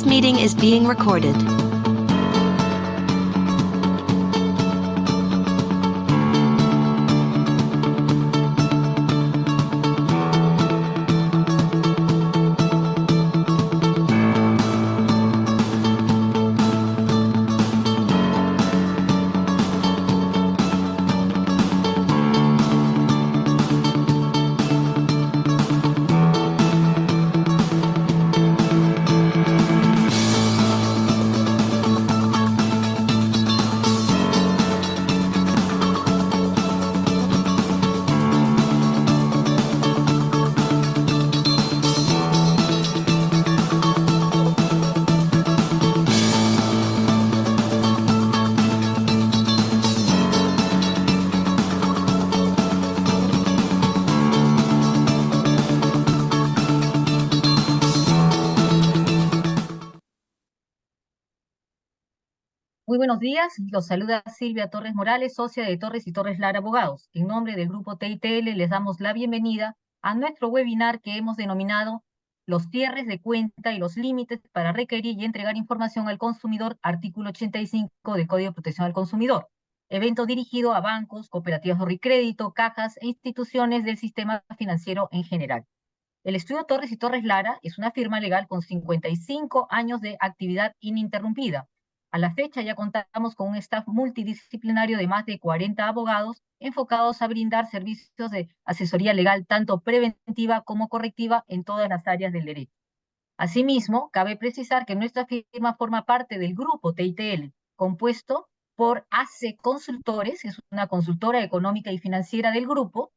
This meeting is being recorded. Muy buenos días, los saluda Silvia Torres Morales, socia de Torres y Torres Lara Abogados. En nombre del grupo TITL les damos la bienvenida a nuestro webinar que hemos denominado Los cierres de cuenta y los límites para requerir y entregar información al consumidor, artículo 85 del Código de Protección al Consumidor. Evento dirigido a bancos, cooperativas de ahorro y crédito, cajas e instituciones del sistema financiero en general. El estudio Torres y Torres Lara es una firma legal con 55 años de actividad ininterrumpida. A la fecha ya contamos con un staff multidisciplinario de más de 40 abogados enfocados a brindar servicios de asesoría legal tanto preventiva como correctiva en todas las áreas del derecho. Asimismo, cabe precisar que nuestra firma forma parte del grupo TITL, compuesto por AC Consultores, que es una consultora económica y financiera del grupo,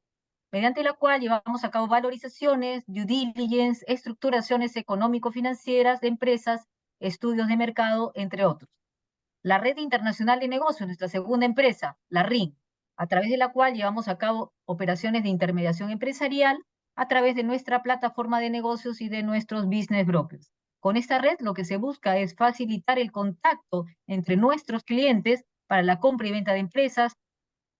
mediante la cual llevamos a cabo valorizaciones, due diligence, estructuraciones económico-financieras de empresas, estudios de mercado, entre otros. La Red Internacional de Negocios, nuestra segunda empresa, la RIN, a través de la cual llevamos a cabo operaciones de intermediación empresarial a través de nuestra plataforma de negocios y de nuestros business brokers. Con esta red lo que se busca es facilitar el contacto entre nuestros clientes para la compra y venta de empresas,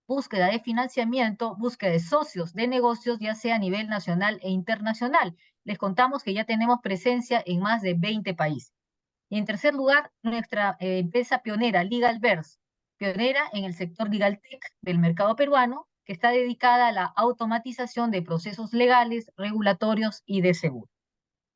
búsqueda de financiamiento, búsqueda de socios de negocios, ya sea a nivel nacional e internacional. Les contamos que ya tenemos presencia en más de 20 países. Y en tercer lugar, nuestra empresa pionera, LegalVerse, pionera en el sector Legal Tech del mercado peruano, que está dedicada a la automatización de procesos legales, regulatorios y de seguro.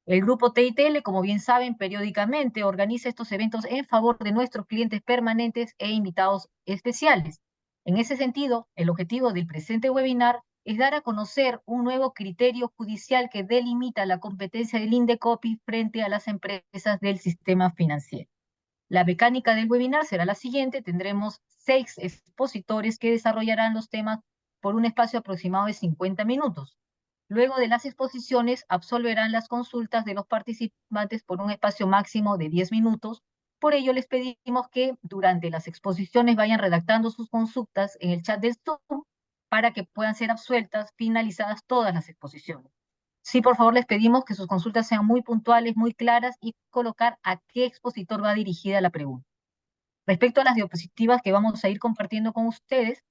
El grupo TITL, como bien saben, periódicamente organiza estos eventos en favor de nuestros clientes permanentes e invitados especiales. En ese sentido, el objetivo del presente webinar es dar a conocer un nuevo criterio judicial que delimita la competencia del Indecopi frente a las empresas del sistema financiero. La mecánica del webinar será la siguiente: tendremos 6 expositores que desarrollarán los temas por un espacio aproximado de 50 minutos. Luego de las exposiciones, absolverán las consultas de los participantes por un espacio máximo de 10 minutos. Por ello, les pedimos que durante las exposiciones vayan redactando sus consultas en el chat del Zoom para que puedan ser absueltas, finalizadas todas las exposiciones. Sí, por favor, les pedimos que sus consultas sean muy puntuales, muy claras y colocar a qué expositor va dirigida la pregunta. Respecto a las diapositivas que vamos a ir compartiendo con ustedes,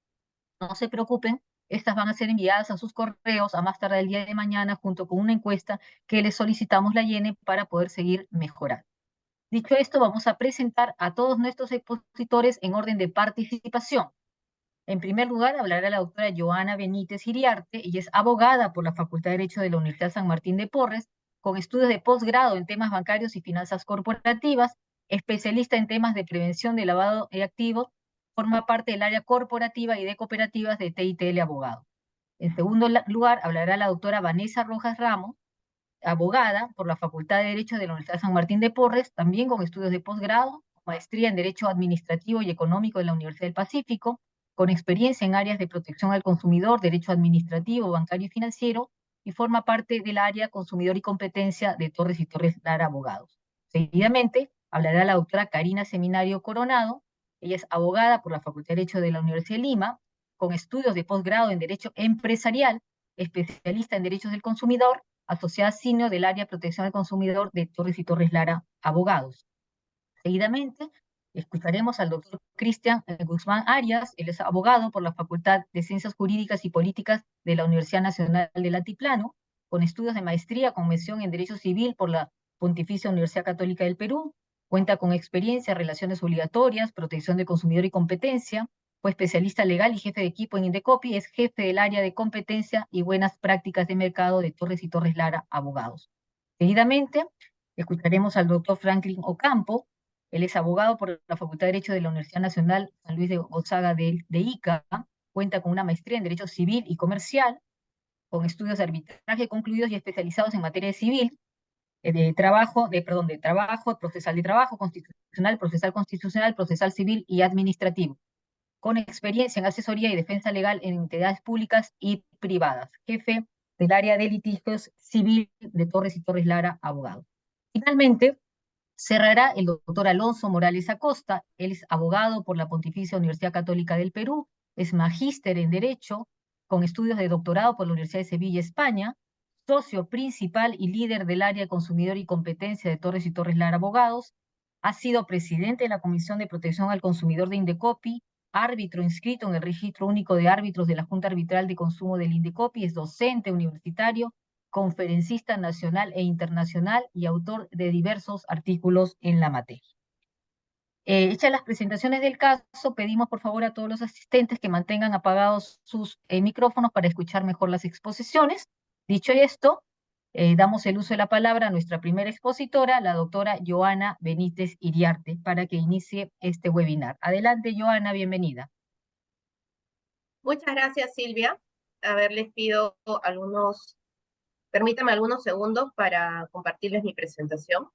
no se preocupen, estas van a ser enviadas a sus correos a más tardar el día de mañana junto con una encuesta que les solicitamos la llene para poder seguir mejorando. Dicho esto, vamos a presentar a todos nuestros expositores en orden de participación. En primer lugar, hablará la doctora Joana Benítez Iriarte. Ella es abogada por la Facultad de Derecho de la Universidad San Martín de Porres, con estudios de posgrado en temas bancarios y finanzas corporativas, especialista en temas de prevención de lavado de activos, forma parte del área corporativa y de cooperativas de TITL Abogado. En segundo lugar, hablará la doctora Vanessa Rojas Ramos, abogada por la Facultad de Derecho de la Universidad San Martín de Porres, también con estudios de posgrado, maestría en Derecho Administrativo y Económico de la Universidad del Pacífico, con experiencia en áreas de protección al consumidor, derecho administrativo, bancario y financiero, y forma parte del área consumidor y competencia de Torres y Torres Lara Abogados. Seguidamente, hablará la doctora Karina Seminario Coronado. Ella es abogada por la Facultad de Derecho de la Universidad de Lima, con estudios de posgrado en Derecho Empresarial, especialista en Derechos del Consumidor, asociada senior del área de protección al consumidor de Torres y Torres Lara Abogados. Seguidamente, escucharemos al doctor Cristian Guzmán Arias. Él es abogado por la Facultad de Ciencias Jurídicas y Políticas de la Universidad Nacional del Altiplano, con estudios de maestría con mención en Derecho Civil por la Pontificia Universidad Católica del Perú, cuenta con experiencia en relaciones obligatorias, protección del consumidor y competencia, fue especialista legal y jefe de equipo en Indecopi, es jefe del área de competencia y buenas prácticas de mercado de Torres y Torres Lara Abogados. Seguidamente, escucharemos al doctor Franklin Ocampo. Él es abogado por la Facultad de Derecho de la Universidad Nacional San Luis de Gonzaga de Ica, cuenta con una maestría en Derecho Civil y Comercial, con estudios de arbitraje concluidos y especializados en materia civil, de trabajo, procesal de trabajo, constitucional, procesal civil y administrativo, con experiencia en asesoría y defensa legal en entidades públicas y privadas, jefe del área de litigios civil de Torres y Torres Lara, abogado. Finalmente, cerrará el doctor Alonso Morales Acosta. Él es abogado por la Pontificia Universidad Católica del Perú, es magíster en Derecho, con estudios de doctorado por la Universidad de Sevilla, España, socio principal y líder del área de consumidor y competencia de Torres y Torres Lara Abogados, ha sido presidente de la Comisión de Protección al Consumidor de Indecopi, árbitro inscrito en el Registro Único de Árbitros de la Junta Arbitral de Consumo del Indecopi, es docente universitario, conferencista nacional e internacional y autor de diversos artículos en la materia. Hechas las presentaciones del caso, pedimos por favor a todos los asistentes que mantengan apagados sus micrófonos para escuchar mejor las exposiciones. Dicho esto, damos el uso de la palabra a nuestra primera expositora, la doctora Joana Benítez Iriarte, para que inicie este webinar. Adelante, Joana, bienvenida. Muchas gracias, Silvia. A ver, les pido permítame algunos segundos para compartirles mi presentación.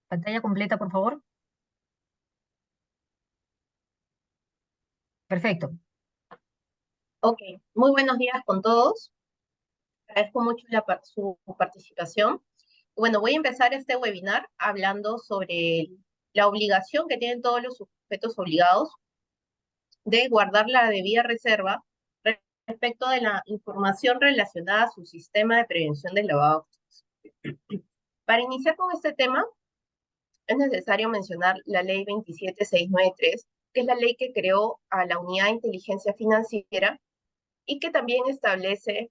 Pantalla completa, por favor. Perfecto. Ok, muy buenos días con todos. Agradezco mucho su participación. Bueno, voy a empezar este webinar hablando sobre la obligación que tienen todos los sujetos obligados de guardar la debida reserva respecto de la información relacionada a su sistema de prevención del lavado de activos. Para iniciar con este tema, es necesario mencionar la ley 27693, que es la ley que creó a la Unidad de Inteligencia Financiera y que también establece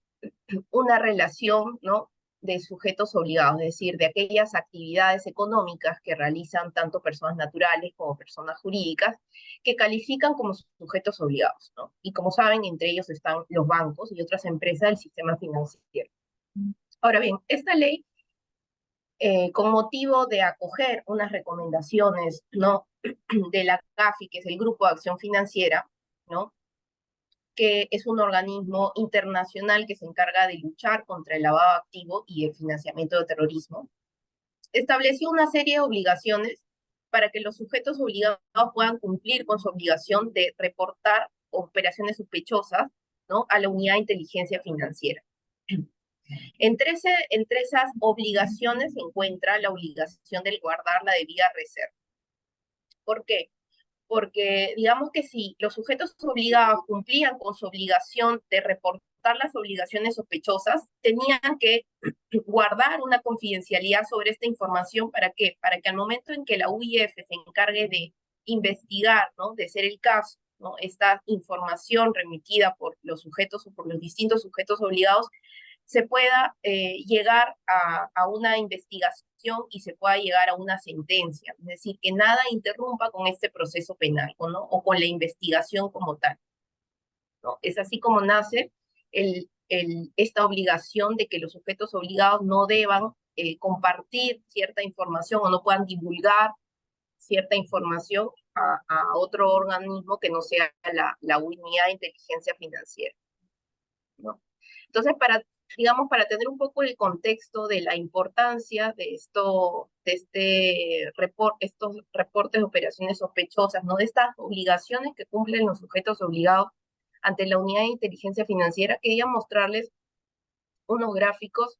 una relación, ¿no?, de sujetos obligados, es decir, de aquellas actividades económicas que realizan tanto personas naturales como personas jurídicas, que califican como sujetos obligados, ¿no? Y como saben, entre ellos están los bancos y otras empresas del sistema financiero. Ahora bien, esta ley, con motivo de acoger unas recomendaciones, ¿no?, de la CAFI, que es el Grupo de Acción Financiera, ¿no?, que es un organismo internacional que se encarga de luchar contra el lavado activo y el financiamiento de terrorismo, estableció una serie de obligaciones para que los sujetos obligados puedan cumplir con su obligación de reportar operaciones sospechosas, ¿no?, a la Unidad de Inteligencia Financiera. Entre esas obligaciones se encuentra la obligación de guardar la debida reserva. ¿Por qué? Porque digamos que si los sujetos obligados cumplían con su obligación de reportar las obligaciones sospechosas, tenían que guardar una confidencialidad sobre esta información. ¿Para qué? Para que al momento en que la UIF se encargue de investigar, ¿no?, de ser el caso, ¿no?, esta información remitida por los sujetos o por los distintos sujetos obligados, se pueda llegar a una investigación y se pueda llegar a una sentencia. Es decir, que nada interrumpa con este proceso penal, ¿no?, o con la investigación como tal, ¿no? Es así como nace esta obligación de que los sujetos obligados no deban compartir cierta información o no puedan divulgar cierta información a otro organismo que no sea la Unidad de Inteligencia Financiera, ¿no? Entonces, para tener un poco el contexto de la importancia de estos reportes de operaciones sospechosas, ¿no?, de estas obligaciones que cumplen los sujetos obligados ante la Unidad de Inteligencia Financiera, quería mostrarles unos gráficos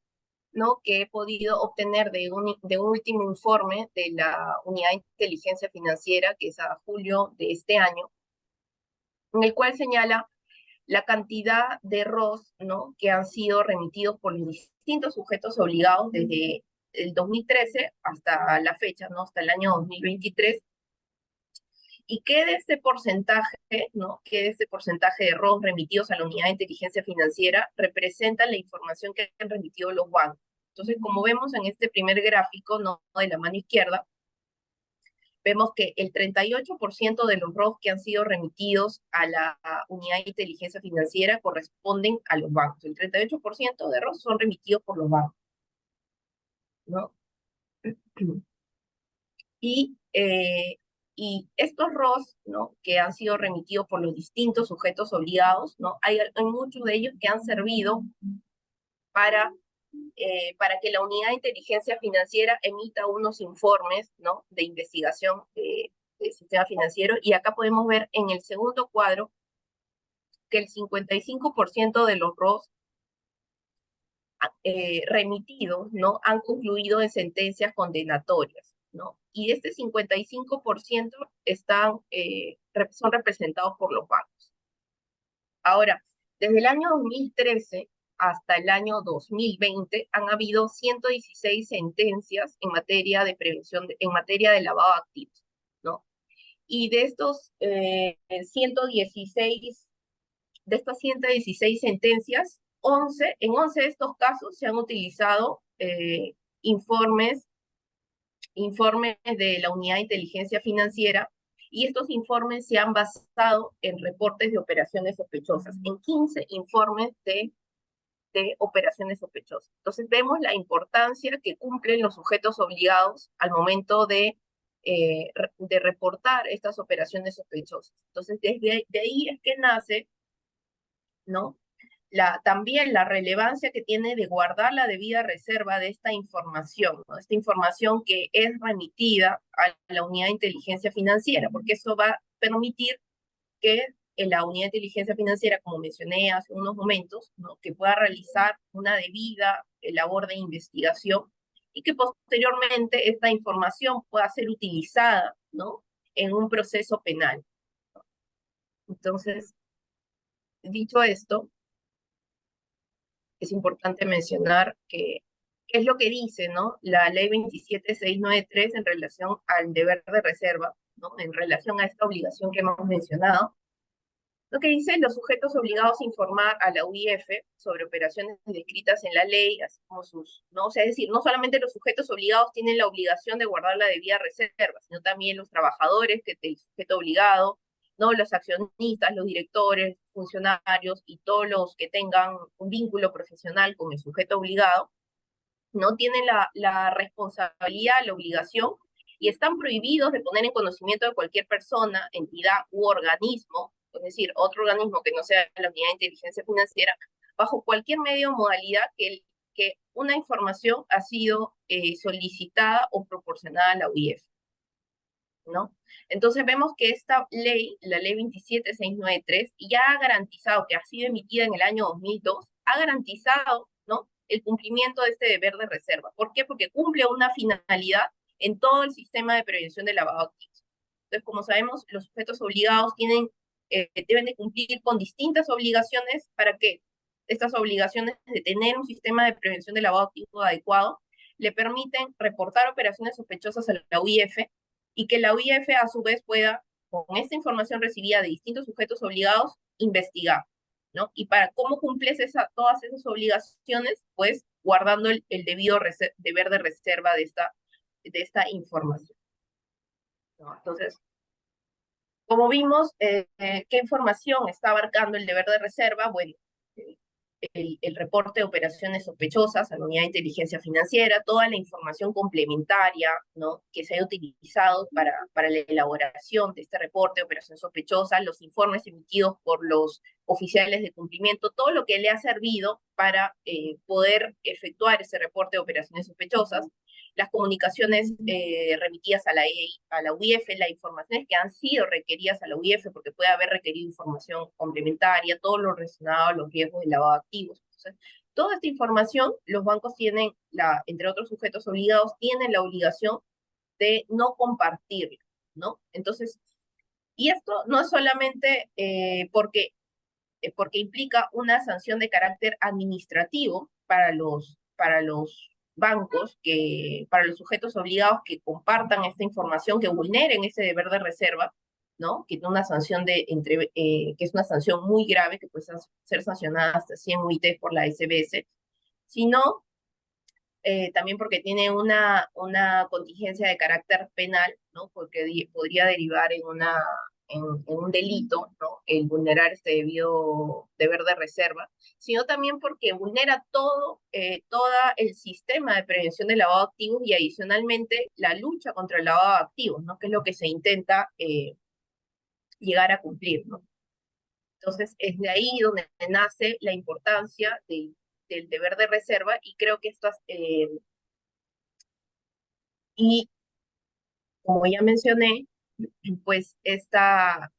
¿no?, que he podido obtener de un último informe de la Unidad de Inteligencia Financiera, que es a julio de este año, en el cual señala la cantidad de ROS, ¿no?, que han sido remitidos por los distintos sujetos obligados desde el 2013 hasta la fecha, ¿no?, hasta el año 2023, y qué de este porcentaje, ¿no?, qué de este porcentaje de ROS remitidos a la Unidad de Inteligencia Financiera representa la información que han remitido los bancos. Entonces, como vemos en este primer gráfico, ¿no?, de la mano izquierda, vemos que el 38% de los ROS que han sido remitidos a la Unidad de Inteligencia Financiera corresponden a los bancos. El 38% de ROS son remitidos por los bancos, ¿no? Y, y estos ROS, ¿no?, que han sido remitidos por los distintos sujetos obligados, ¿no?, hay muchos de ellos que han servido para, para que la Unidad de Inteligencia Financiera emita unos informes, ¿no?, de investigación del sistema financiero. Y acá podemos ver en el segundo cuadro que el 55% de los ROS remitidos, ¿no?, han concluido en sentencias condenatorias, ¿no? Y este 55% son representados por los bancos. Ahora, desde el año 2013 hasta el año 2020 han habido 116 sentencias en materia de prevención, en materia de lavado de activos, ¿no? Y de estos 116, de estas 116 sentencias, en 11 de estos casos se han utilizado informes de la Unidad de Inteligencia Financiera, y estos informes se han basado en reportes de operaciones sospechosas, en 15 informes de operaciones sospechosas. Entonces vemos la importancia que cumplen los sujetos obligados al momento de reportar estas operaciones sospechosas. Entonces de ahí es que nace, ¿no?, también la relevancia que tiene de guardar la debida reserva de esta información, ¿no?, esta información que es remitida a la Unidad de Inteligencia Financiera, porque eso va a permitir que en la Unidad de Inteligencia Financiera, como mencioné hace unos momentos, ¿no?, que pueda realizar una debida labor de investigación, y que posteriormente esta información pueda ser utilizada, ¿no?, en un proceso penal. Entonces, dicho esto, es importante mencionar que qué es lo que dice, ¿no?, la ley 27693 en relación al deber de reserva, ¿no?, en relación a esta obligación que hemos mencionado. Lo que dice: los sujetos obligados a informar a la UIF sobre operaciones descritas en la ley, así como ¿no? O sea, es decir, no solamente los sujetos obligados tienen la obligación de guardar la debida reserva, sino también los trabajadores del sujeto obligado, ¿no?, los accionistas, los directores, funcionarios y todos los que tengan un vínculo profesional con el sujeto obligado, ¿no?, tienen la responsabilidad, la obligación, y están prohibidos de poner en conocimiento de cualquier persona, entidad u organismo, es decir, otro organismo que no sea la Unidad de Inteligencia Financiera, bajo cualquier medio o modalidad que una información ha sido solicitada o proporcionada a la UIF, ¿no? Entonces vemos que esta ley, la ley 27693, ya ha garantizado, que ha sido emitida en el año 2002, ha garantizado, ¿no?, el cumplimiento de este deber de reserva. ¿Por qué? Porque cumple una finalidad en todo el sistema de prevención del lavado de activos. Entonces, como sabemos, los sujetos obligados deben de cumplir con distintas obligaciones. ¿Para qué? Estas obligaciones de tener un sistema de prevención del lavado de activos adecuado le permiten reportar operaciones sospechosas a la UIF, y que la UIF a su vez pueda, con esta información recibida de distintos sujetos obligados, investigar, ¿no? Y para cómo cumples todas esas obligaciones, pues guardando el debido deber de reserva de esta información, ¿no? Entonces, como vimos, ¿qué información está abarcando el deber de reserva? Bueno, el reporte de operaciones sospechosas a la Unidad de Inteligencia Financiera, toda la información complementaria, ¿no?, que se haya utilizado para la elaboración de este reporte de operaciones sospechosas, los informes emitidos por los oficiales de cumplimiento, todo lo que le ha servido para poder efectuar ese reporte de operaciones sospechosas, las comunicaciones remitidas a la UIF, las informaciones que han sido requeridas a la UIF, porque puede haber requerido información complementaria, todo lo relacionado a los riesgos de lavado de activos. Entonces, Toda esta información, los bancos tienen, entre otros sujetos obligados, tienen la obligación de no compartirla, ¿no? Entonces, y esto no es solamente porque implica una sanción de carácter administrativo para los bancos, para los sujetos obligados que compartan esta información, que vulneren ese deber de reserva, ¿no? Que tiene una sanción que es una sanción muy grave, que puede ser sancionada hasta 100 UIT por la SBS, sino también porque tiene una contingencia de carácter penal, ¿no? Porque podría derivar en un delito, ¿no? El vulnerar este debido deber de reserva, sino también porque vulnera todo el sistema de prevención del lavado de activos y adicionalmente la lucha contra el lavado de activos, ¿no? Que es lo que se intenta llegar a cumplir, ¿no? Entonces, es de ahí donde nace la importancia del deber de reserva y creo que y como ya mencioné, pues esta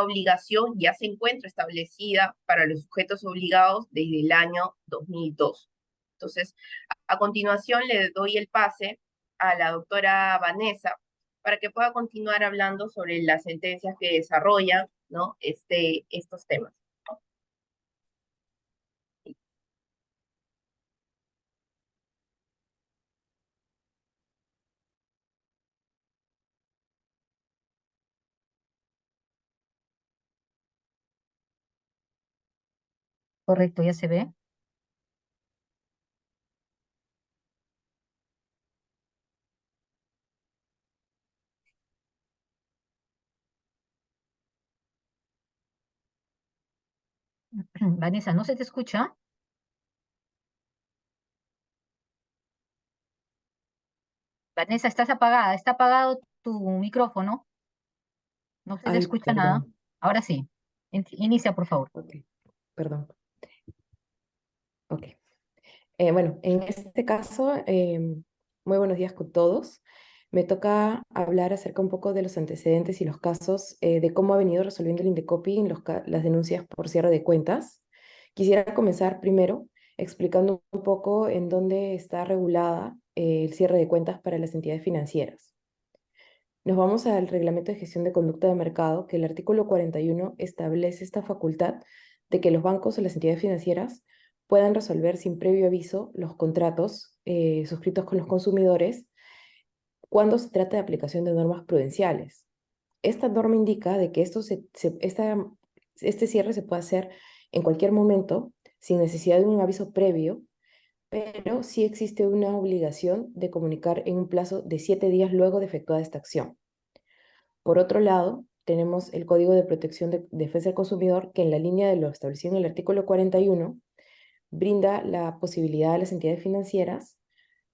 obligación ya se encuentra establecida para los sujetos obligados desde el año 2002. Entonces, a continuación le doy el pase a la doctora Vanessa para que pueda continuar hablando sobre las sentencias que desarrollan, ¿no? Estos temas. Correcto, ya se ve. Vanessa, ¿no se te escucha? Vanessa, estás apagada, está apagado tu micrófono, no se te Ay, escucha nada. perdón. Ahora sí. Inicia, por favor. Ok, perdón. Ok. Bueno, en este caso, muy buenos días con todos. Me toca hablar acerca un poco de los antecedentes y los casos de cómo ha venido resolviendo el Indecopi en las denuncias por cierre de cuentas. Quisiera comenzar primero explicando un poco en dónde está regulada el cierre de cuentas para las entidades financieras. Nos vamos al Reglamento de Gestión de Conducta de Mercado, que el artículo 41 establece esta facultad de que los bancos o las entidades financieras puedan resolver sin previo aviso los contratos suscritos con los consumidores cuando se trata de aplicación de normas prudenciales. Esta norma indica de que este cierre se puede hacer en cualquier momento sin necesidad de un aviso previo, pero sí existe una obligación de comunicar en un plazo de 7 días luego de efectuada esta acción. Por otro lado, tenemos el Código de Protección de Defensa del Consumidor, que en la línea de lo establecido en el artículo 41, brinda la posibilidad a las entidades financieras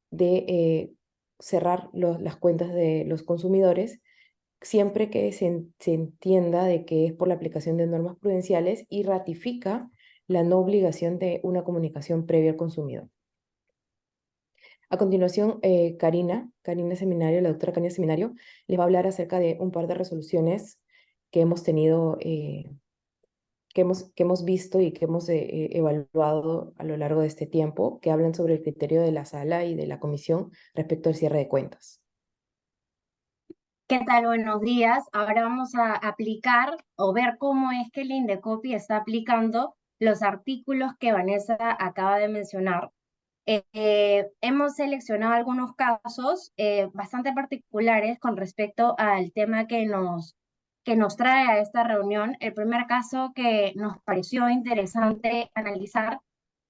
de cerrar las cuentas de los consumidores siempre que se entienda de que es por la aplicación de normas prudenciales y ratifica la no obligación de una comunicación previa al consumidor. A continuación, Karina Seminario, la doctora Karina Seminario, les va a hablar acerca de un par de resoluciones que hemos tenido, que hemos visto y que hemos evaluado a lo largo de este tiempo, que hablan sobre el criterio de la sala y de la comisión respecto al cierre de cuentas. ¿Qué tal? Buenos días. Ahora vamos a aplicar o ver cómo es que el Indecopi está aplicando los artículos que Vanessa acaba de mencionar. Hemos seleccionado algunos casos bastante particulares con respecto al tema que nos trae a esta reunión. El primer caso que nos pareció interesante analizar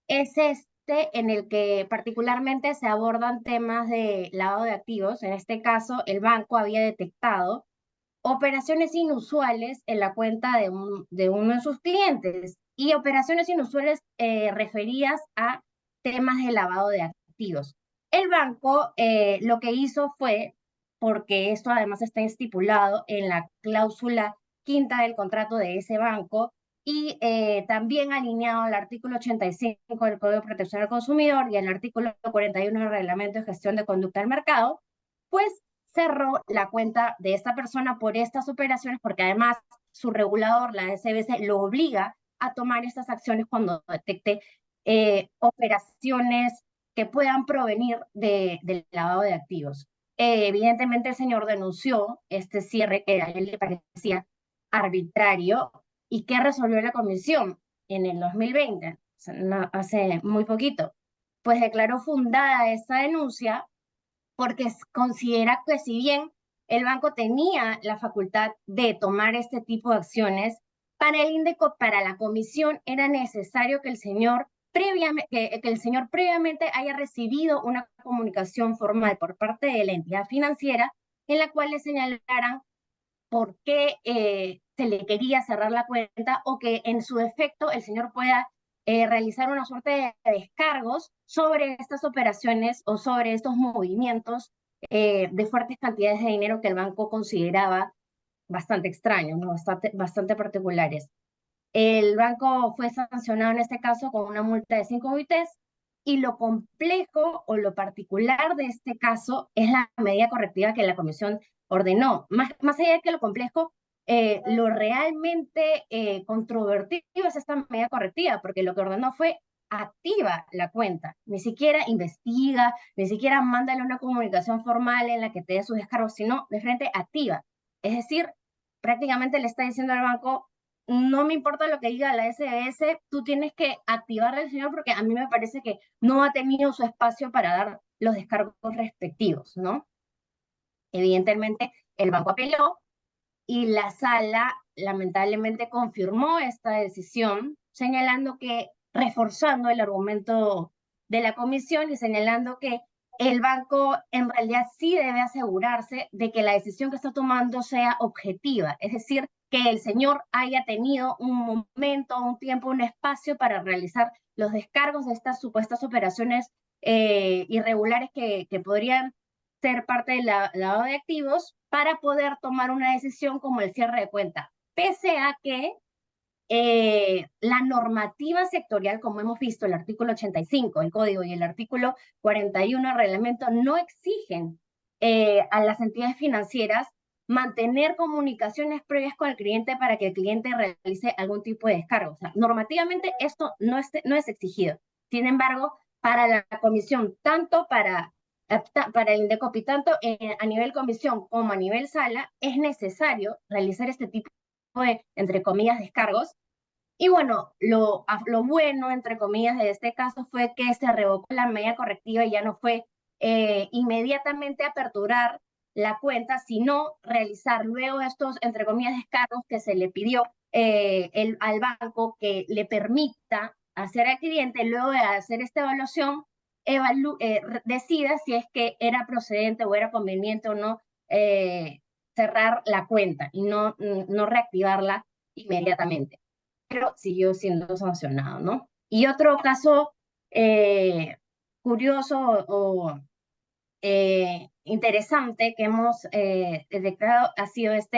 es este en el que particularmente se abordan temas de lavado de activos. En este caso, el banco había detectado operaciones inusuales en la cuenta de uno de sus clientes y operaciones inusuales referidas a temas de lavado de activos. El banco lo que hizo fue, porque esto además está estipulado en la cláusula quinta del contrato de ese banco y también alineado al artículo 85 del Código de Protección al Consumidor y al artículo 41 del Reglamento de Gestión de Conducta del Mercado, pues cerró la cuenta de esta persona por estas operaciones, porque además su regulador, la SBC, lo obliga a tomar estas acciones cuando detecte operaciones que puedan provenir del lavado de activos. Evidentemente el señor denunció este cierre que a él le parecía arbitrario. ¿Y qué resolvió la comisión en el 2020? O sea, hace muy poquito. Pues declaró fundada esta denuncia porque considera que si bien el banco tenía la facultad de tomar este tipo de acciones, para el INDECOP, para la comisión, era necesario que el señor previamente haya recibido una comunicación formal por parte de la entidad financiera en la cual le señalaran por qué se le quería cerrar la cuenta, o que en su defecto el señor pueda realizar una suerte de descargos sobre estas operaciones o sobre estos movimientos de fuertes cantidades de dinero que el banco consideraba bastante extraños, ¿no? Bastante particulares. El banco fue sancionado en este caso con una multa de 5 UITs, y lo complejo o lo particular de este caso es la medida correctiva que la comisión ordenó. Más allá de que lo complejo, lo realmente controvertido es esta medida correctiva, porque lo que ordenó fue activa la cuenta, ni siquiera investiga, ni siquiera mándale una comunicación formal en la que te dé sus descargos, sino de frente activa. Es decir, prácticamente le está diciendo al banco: no me importa lo que diga la SBS, tú tienes que activarle al señor porque a mí me parece que no ha tenido su espacio para dar los descargos respectivos, ¿no? Evidentemente, el banco apeló y la sala lamentablemente confirmó esta decisión, señalando que, reforzando el argumento de la comisión y señalando que el banco en realidad sí debe asegurarse de que la decisión que está tomando sea objetiva, es decir, que el señor haya tenido un momento, un tiempo, un espacio para realizar los descargos de estas supuestas operaciones irregulares que podrían ser parte del lavado de activos, para poder tomar una decisión como el cierre de cuenta, pese a que la normativa sectorial, como hemos visto, el artículo 85 del Código y el artículo 41 del reglamento, no exigen a las entidades financieras mantener comunicaciones previas con el cliente para que el cliente realice algún tipo de descargo. O sea, normativamente esto no es exigido. Sin embargo, para la comisión, tanto para el INDECOPI, tanto a nivel comisión como a nivel sala, es necesario realizar este tipo de, entre comillas, descargos. Y bueno, lo bueno, entre comillas, de este caso fue que se revocó la medida correctiva y ya no fue inmediatamente aperturar la cuenta, sino realizar luego estos, entre comillas, descargos que se le pidió al banco, que le permita hacer al cliente, luego de hacer esta evaluación, decida si es que era procedente o era conveniente o no cerrar la cuenta y no reactivarla inmediatamente. Pero siguió siendo sancionado, ¿no? Y otro caso curioso o interesante que hemos detectado ha sido es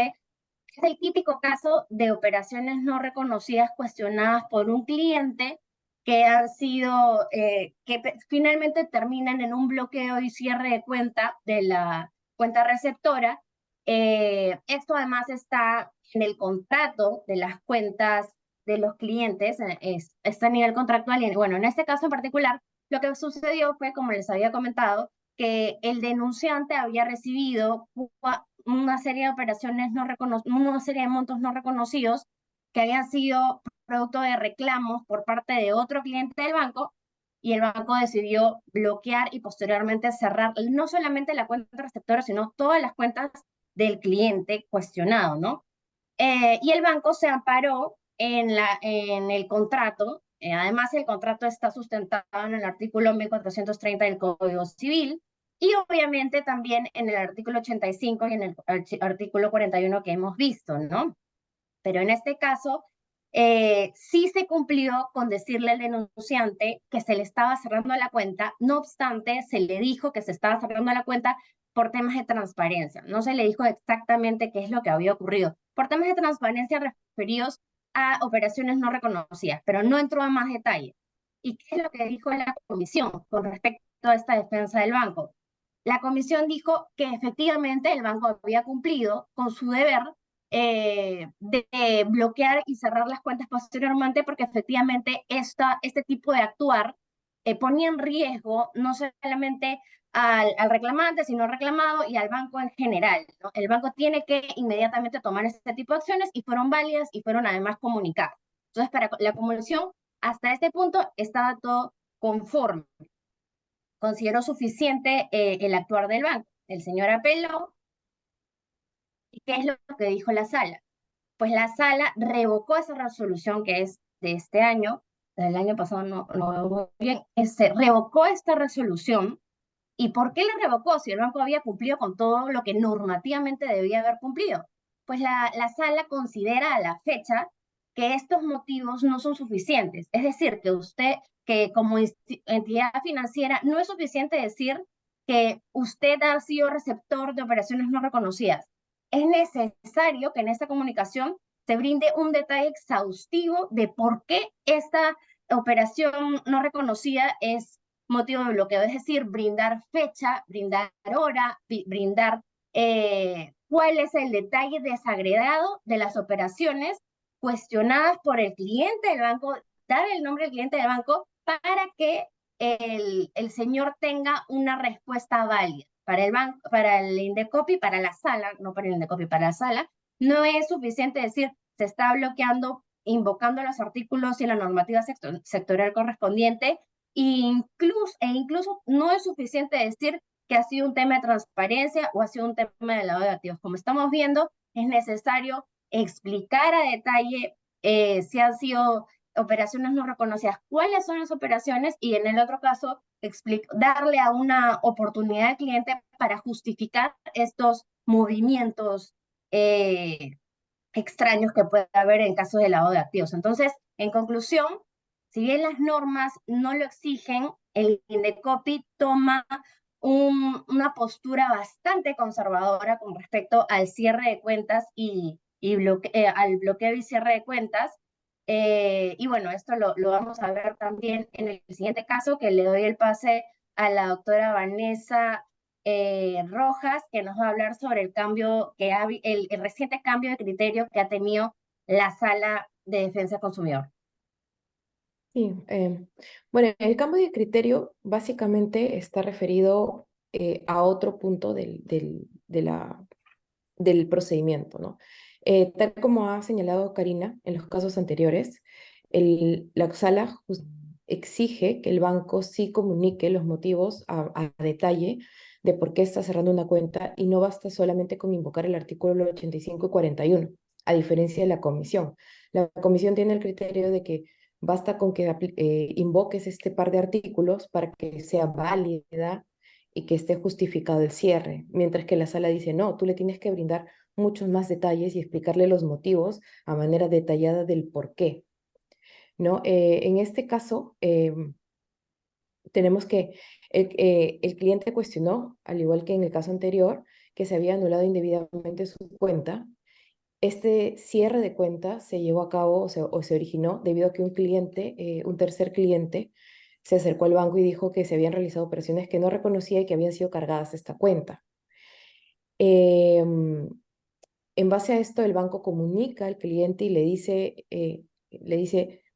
el típico caso de operaciones no reconocidas cuestionadas por un cliente, que han sido, que finalmente terminan en un bloqueo y cierre de cuenta de la cuenta receptora. Esto además está en el contrato de las cuentas de los clientes, está a nivel contractual. Y bueno, en este caso en particular, lo que sucedió fue, como les había comentado, que el denunciante había recibido una serie de operaciones no reconocidas, una serie de montos no reconocidos que habían sido producto de reclamos por parte de otro cliente del banco, y el banco decidió bloquear y posteriormente cerrar no solamente la cuenta receptora, sino todas las cuentas del cliente cuestionado, ¿no? Y el banco se amparó en el contrato. Además, el contrato está sustentado en el artículo 1430 del Código Civil, y obviamente también en el artículo 85 y en el artículo 41 que hemos visto, ¿no? Pero en este caso, sí se cumplió con decirle al denunciante que se le estaba cerrando la cuenta. No obstante, se le dijo que se estaba cerrando la cuenta por temas de transparencia. No se le dijo exactamente qué es lo que había ocurrido. Por temas de transparencia referidos a operaciones no reconocidas, pero no entró a más detalle. ¿Y qué es lo que dijo la comisión con respecto a esta defensa del banco? La comisión dijo que efectivamente el banco había cumplido con su deber de bloquear y cerrar las cuentas posteriormente, porque efectivamente este tipo de actuar ponía en riesgo no solamente al reclamante, sino al reclamado y al banco en general, ¿no? El banco tiene que inmediatamente tomar este tipo de acciones y fueron válidas y fueron además comunicadas. Entonces, para la comunicación, hasta este punto estaba todo conforme. Consideró suficiente el actuar del banco. El señor apeló. ¿Y qué es lo que dijo la sala? Pues la sala revocó esa resolución que es de este año, del año pasado no veo muy bien, se revocó esta resolución. ¿Y por qué la revocó si el banco había cumplido con todo lo que normativamente debía haber cumplido? Pues la sala considera a la fecha que estos motivos no son suficientes. Es decir, que usted, que como entidad financiera, no es suficiente decir que usted ha sido receptor de operaciones no reconocidas. Es necesario que en esta comunicación se brinde un detalle exhaustivo de por qué esta operación no reconocida es motivo de bloqueo, es decir, brindar fecha, brindar hora, brindar cuál es el detalle desagregado de las operaciones cuestionadas por el cliente del banco, dar el nombre del cliente del banco para que el señor tenga una respuesta válida. Para el banco, para el Indecopi, para la sala, no para el Indecopi, para la sala, no es suficiente decir se está bloqueando invocando los artículos y la normativa sectorial correspondiente, incluso no es suficiente decir que ha sido un tema de transparencia o ha sido un tema de lavado de activos. Como estamos viendo, es necesario explicar a detalle si han sido operaciones no reconocidas, cuáles son las operaciones y en el otro caso darle a una oportunidad al cliente para justificar estos movimientos extraños que puede haber en casos de lavado de activos. Entonces, en conclusión, si bien las normas no lo exigen, el Indecopi toma una postura bastante conservadora con respecto al cierre de cuentas al bloqueo y cierre de cuentas. Y bueno, esto lo vamos a ver también en el siguiente caso, que le doy el pase a la doctora Vanessa Rojas, que nos va a hablar sobre el cambio el reciente cambio de criterio que ha tenido la Sala de Defensa del Consumidor. Sí, bueno, el cambio de criterio básicamente está referido a otro punto del procedimiento, ¿no? Tal como ha señalado Karina en los casos anteriores, la sala exige que el banco sí comunique los motivos a detalle de por qué está cerrando una cuenta y no basta solamente con invocar el artículo 85 y 41, a diferencia de la comisión. La comisión tiene el criterio de que basta con que invoques este par de artículos para que sea válida y que esté justificado el cierre, mientras que la sala dice, no, tú le tienes que brindar muchos más detalles y explicarle los motivos a manera detallada del por qué, ¿no? En este caso, tenemos que el cliente cuestionó, al igual que en el caso anterior, que se había anulado indebidamente su cuenta. Este cierre de cuenta se llevó a cabo o se originó debido a que un tercer cliente, se acercó al banco y dijo que se habían realizado operaciones que no reconocía y que habían sido cargadas a esta cuenta. En base a esto, el banco comunica al cliente y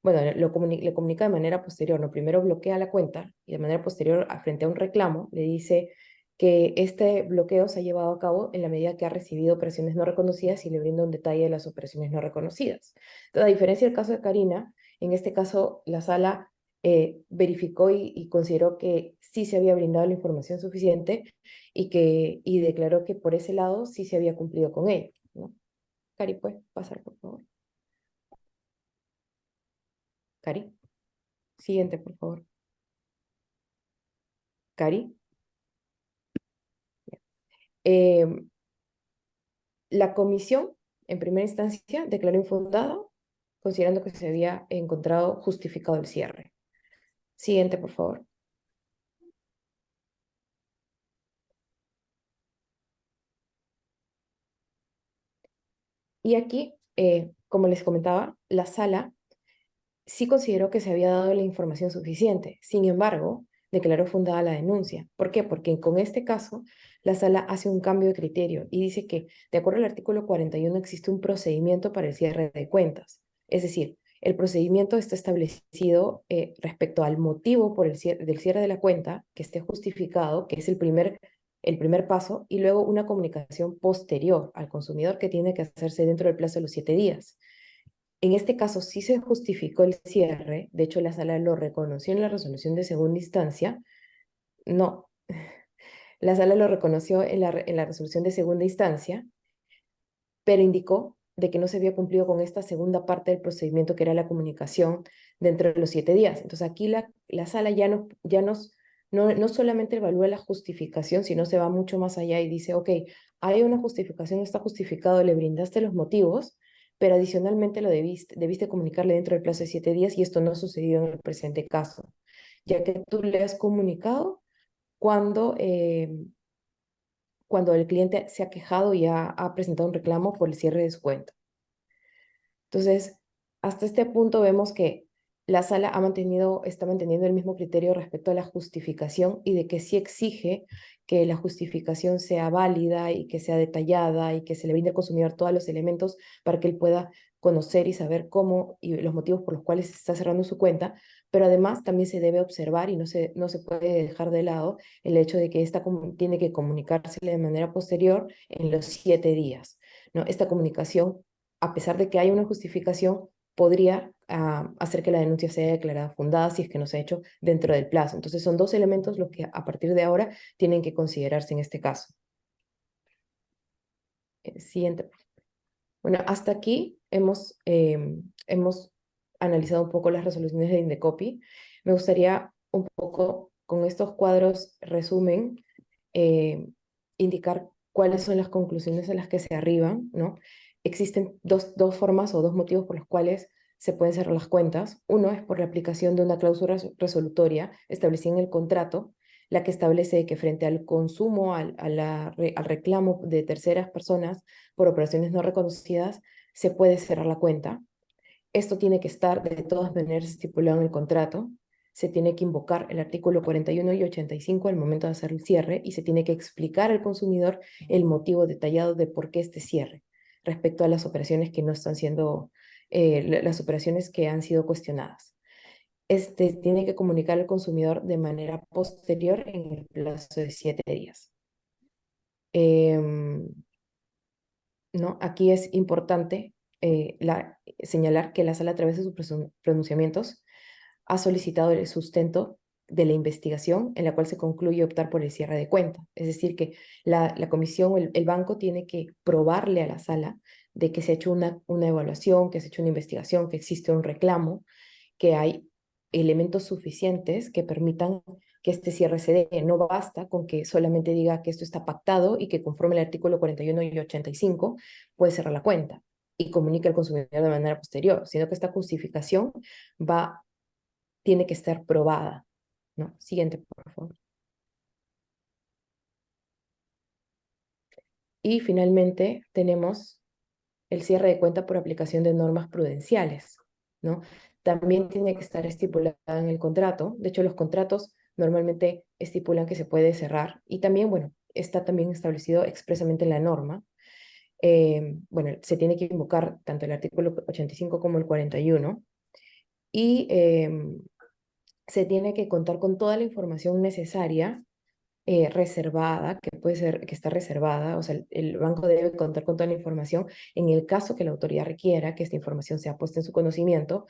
bueno, le comunica de manera posterior, ¿no? Primero bloquea la cuenta y de manera posterior, frente a un reclamo, le dice que este bloqueo se ha llevado a cabo en la medida que ha recibido operaciones no reconocidas y le brinda un detalle de las operaciones no reconocidas. Entonces, a diferencia del caso de Karina, en este caso la sala verificó y consideró que sí se había brindado la información suficiente y declaró que por ese lado sí se había cumplido con ello, ¿no? Cari, ¿puedes pasar, por favor? Cari, siguiente, por favor. Cari. La comisión, en primera instancia, declaró infundado, considerando que se había encontrado justificado el cierre. Siguiente, por favor. Y aquí, como les comentaba, la sala sí consideró que se había dado la información suficiente. Sin embargo, declaró fundada la denuncia. ¿Por qué? Porque con este caso, la sala hace un cambio de criterio y dice que, de acuerdo al artículo 41, existe un procedimiento para el cierre de cuentas. Es decir, el procedimiento está establecido respecto al motivo por del cierre de la cuenta, que esté justificado, que es el primer paso, y luego una comunicación posterior al consumidor que tiene que hacerse dentro del plazo de los 7 días. En este caso sí se justificó el cierre, de hecho la sala lo reconoció en la resolución de segunda instancia. No, la sala lo reconoció en la resolución de segunda instancia, pero indicó de que no se había cumplido con esta segunda parte del procedimiento, que era la comunicación dentro de los 7 días. Entonces aquí la sala no solamente evalúa la justificación, sino se va mucho más allá y dice, ok, hay una justificación, está justificado, le brindaste los motivos, pero adicionalmente debiste comunicarle dentro del plazo de 7 días y esto no ha sucedido en el presente caso, ya que tú le has comunicado cuando, cuando el cliente se ha quejado y ha presentado un reclamo por el cierre de su cuenta. Entonces, hasta este punto vemos que la sala está manteniendo el mismo criterio respecto a la justificación y de que sí exige que la justificación sea válida y que sea detallada y que se le brinde al consumidor todos los elementos para que él pueda conocer y saber cómo y los motivos por los cuales está cerrando su cuenta, pero además también se debe observar y no se puede dejar de lado el hecho de que tiene que comunicarse de manera posterior en los 7 días, ¿no? Esta comunicación, a pesar de que hay una justificación, podría hacer que la denuncia sea declarada fundada si es que no se ha hecho dentro del plazo. Entonces son dos elementos los que a partir de ahora tienen que considerarse en este caso. Siguiente. Bueno, hasta aquí hemos analizado un poco las resoluciones de Indecopi. Me gustaría un poco, con estos cuadros resumen, eh, indicar cuáles son las conclusiones a las que se arriban, ¿no? Existen dos formas o dos motivos por los cuales se pueden cerrar las cuentas. Uno es por la aplicación de una cláusula resolutoria establecida en el contrato, la que establece que frente al consumo, al reclamo de terceras personas por operaciones no reconocidas, se puede cerrar la cuenta. Esto tiene que estar de todas maneras estipulado en el contrato. Se tiene que invocar el artículo 41 y 85 al momento de hacer el cierre y se tiene que explicar al consumidor el motivo detallado de por qué este cierre respecto a las operaciones que no están siendo, las operaciones que han sido cuestionadas. Este tiene que comunicar al consumidor de manera posterior en el plazo de 7 días. ¿No? Aquí es importante señalar que la sala, a través de sus pronunciamientos, ha solicitado el sustento de la investigación en la cual se concluye optar por el cierre de cuenta. Es decir, que la comisión o el banco tiene que probarle a la sala de que se ha hecho una evaluación, que se ha hecho una investigación, que existe un reclamo, que hay elementos suficientes que permitan que este cierre se dé. No basta con que solamente diga que esto está pactado y que conforme el artículo 41 y 85 puede cerrar la cuenta y comunica al consumidor de manera posterior, sino que esta justificación tiene que estar probada, ¿no? Siguiente, por favor. Y finalmente tenemos el cierre de cuenta por aplicación de normas prudenciales, ¿no? También tiene que estar estipulada en el contrato. De hecho, los contratos normalmente estipulan que se puede cerrar y también, bueno, está también establecido expresamente en la norma. Bueno, se tiene que invocar tanto el artículo 85 como el 41 y se tiene que contar con toda la información necesaria reservada, que puede ser que está reservada, o sea, el banco debe contar con toda la información en el caso que la autoridad requiera que esta información sea puesta en su conocimiento,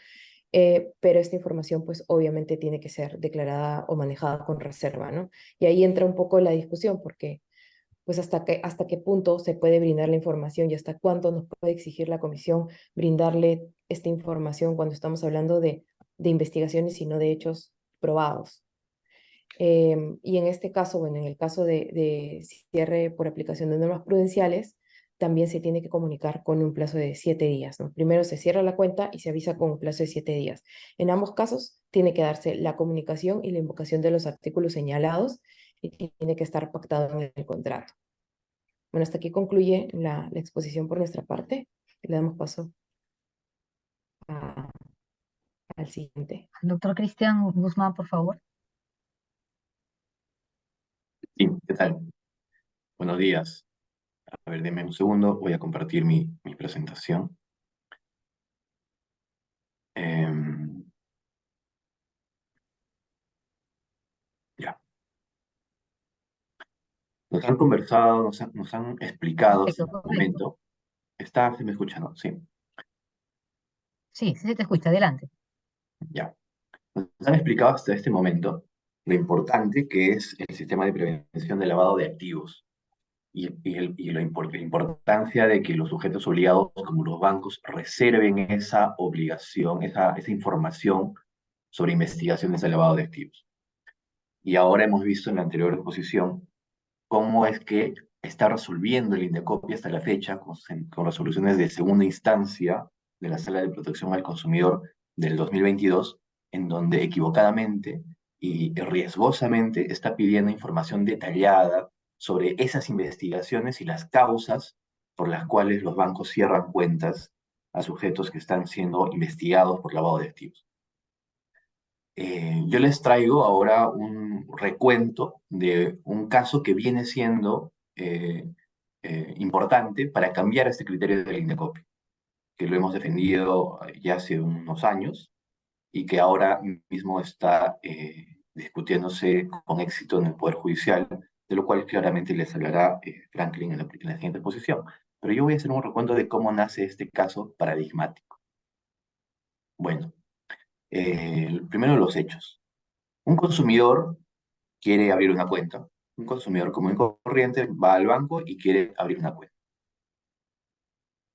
pero esta información pues obviamente tiene que ser declarada o manejada con reserva, ¿no? Y ahí entra un poco la discusión porque pues hasta qué punto se puede brindar la información y hasta cuánto nos puede exigir la comisión brindarle esta información cuando estamos hablando de investigaciones y no de hechos probados. Y en este caso, bueno, en el caso de cierre por aplicación de normas prudenciales, también se tiene que comunicar con un plazo de 7 días, ¿no? Primero se cierra la cuenta y se avisa con un plazo de 7 días. En ambos casos, tiene que darse la comunicación y la invocación de los artículos señalados y tiene que estar pactado en el contrato. Bueno, hasta aquí concluye la exposición por nuestra parte. Le damos paso a- al siguiente. Doctor Cristian Guzmán, por favor. Sí, ¿qué tal? Buenos días. A ver, denme un segundo, voy a compartir mi presentación. Em, ya. Nos han conversado, nos han explicado hasta Perfecto, el correcto. momento. ¿Se me escucha, no? Sí, Sí, sí se te escucha, adelante. ya. Nos han explicado hasta este momento lo importante que es el sistema de prevención del lavado de activos y la importancia de que los sujetos obligados, como los bancos, reserven esa obligación, esa información sobre investigaciones de lavado de activos. Y ahora hemos visto en la anterior exposición cómo es que está resolviendo el Indecopi hasta la fecha con resoluciones de segunda instancia de la Sala de Protección al Consumidor del 2022, en donde equivocadamente y riesgosamente está pidiendo información detallada sobre esas investigaciones y las causas por las cuales los bancos cierran cuentas a sujetos que están siendo investigados por lavado de activos. Yo les traigo ahora un recuento de un caso que viene siendo importante para cambiar este criterio del Indecopi, que lo hemos defendido ya hace unos años y que ahora mismo está discutiéndose con éxito en el Poder Judicial, de lo cual claramente les hablará Franklin en la siguiente exposición. Pero yo voy a hacer un recuento de cómo nace este caso paradigmático. Bueno, primero los hechos. Un consumidor quiere abrir una cuenta. Un consumidor común y corriente va al banco y quiere abrir una cuenta.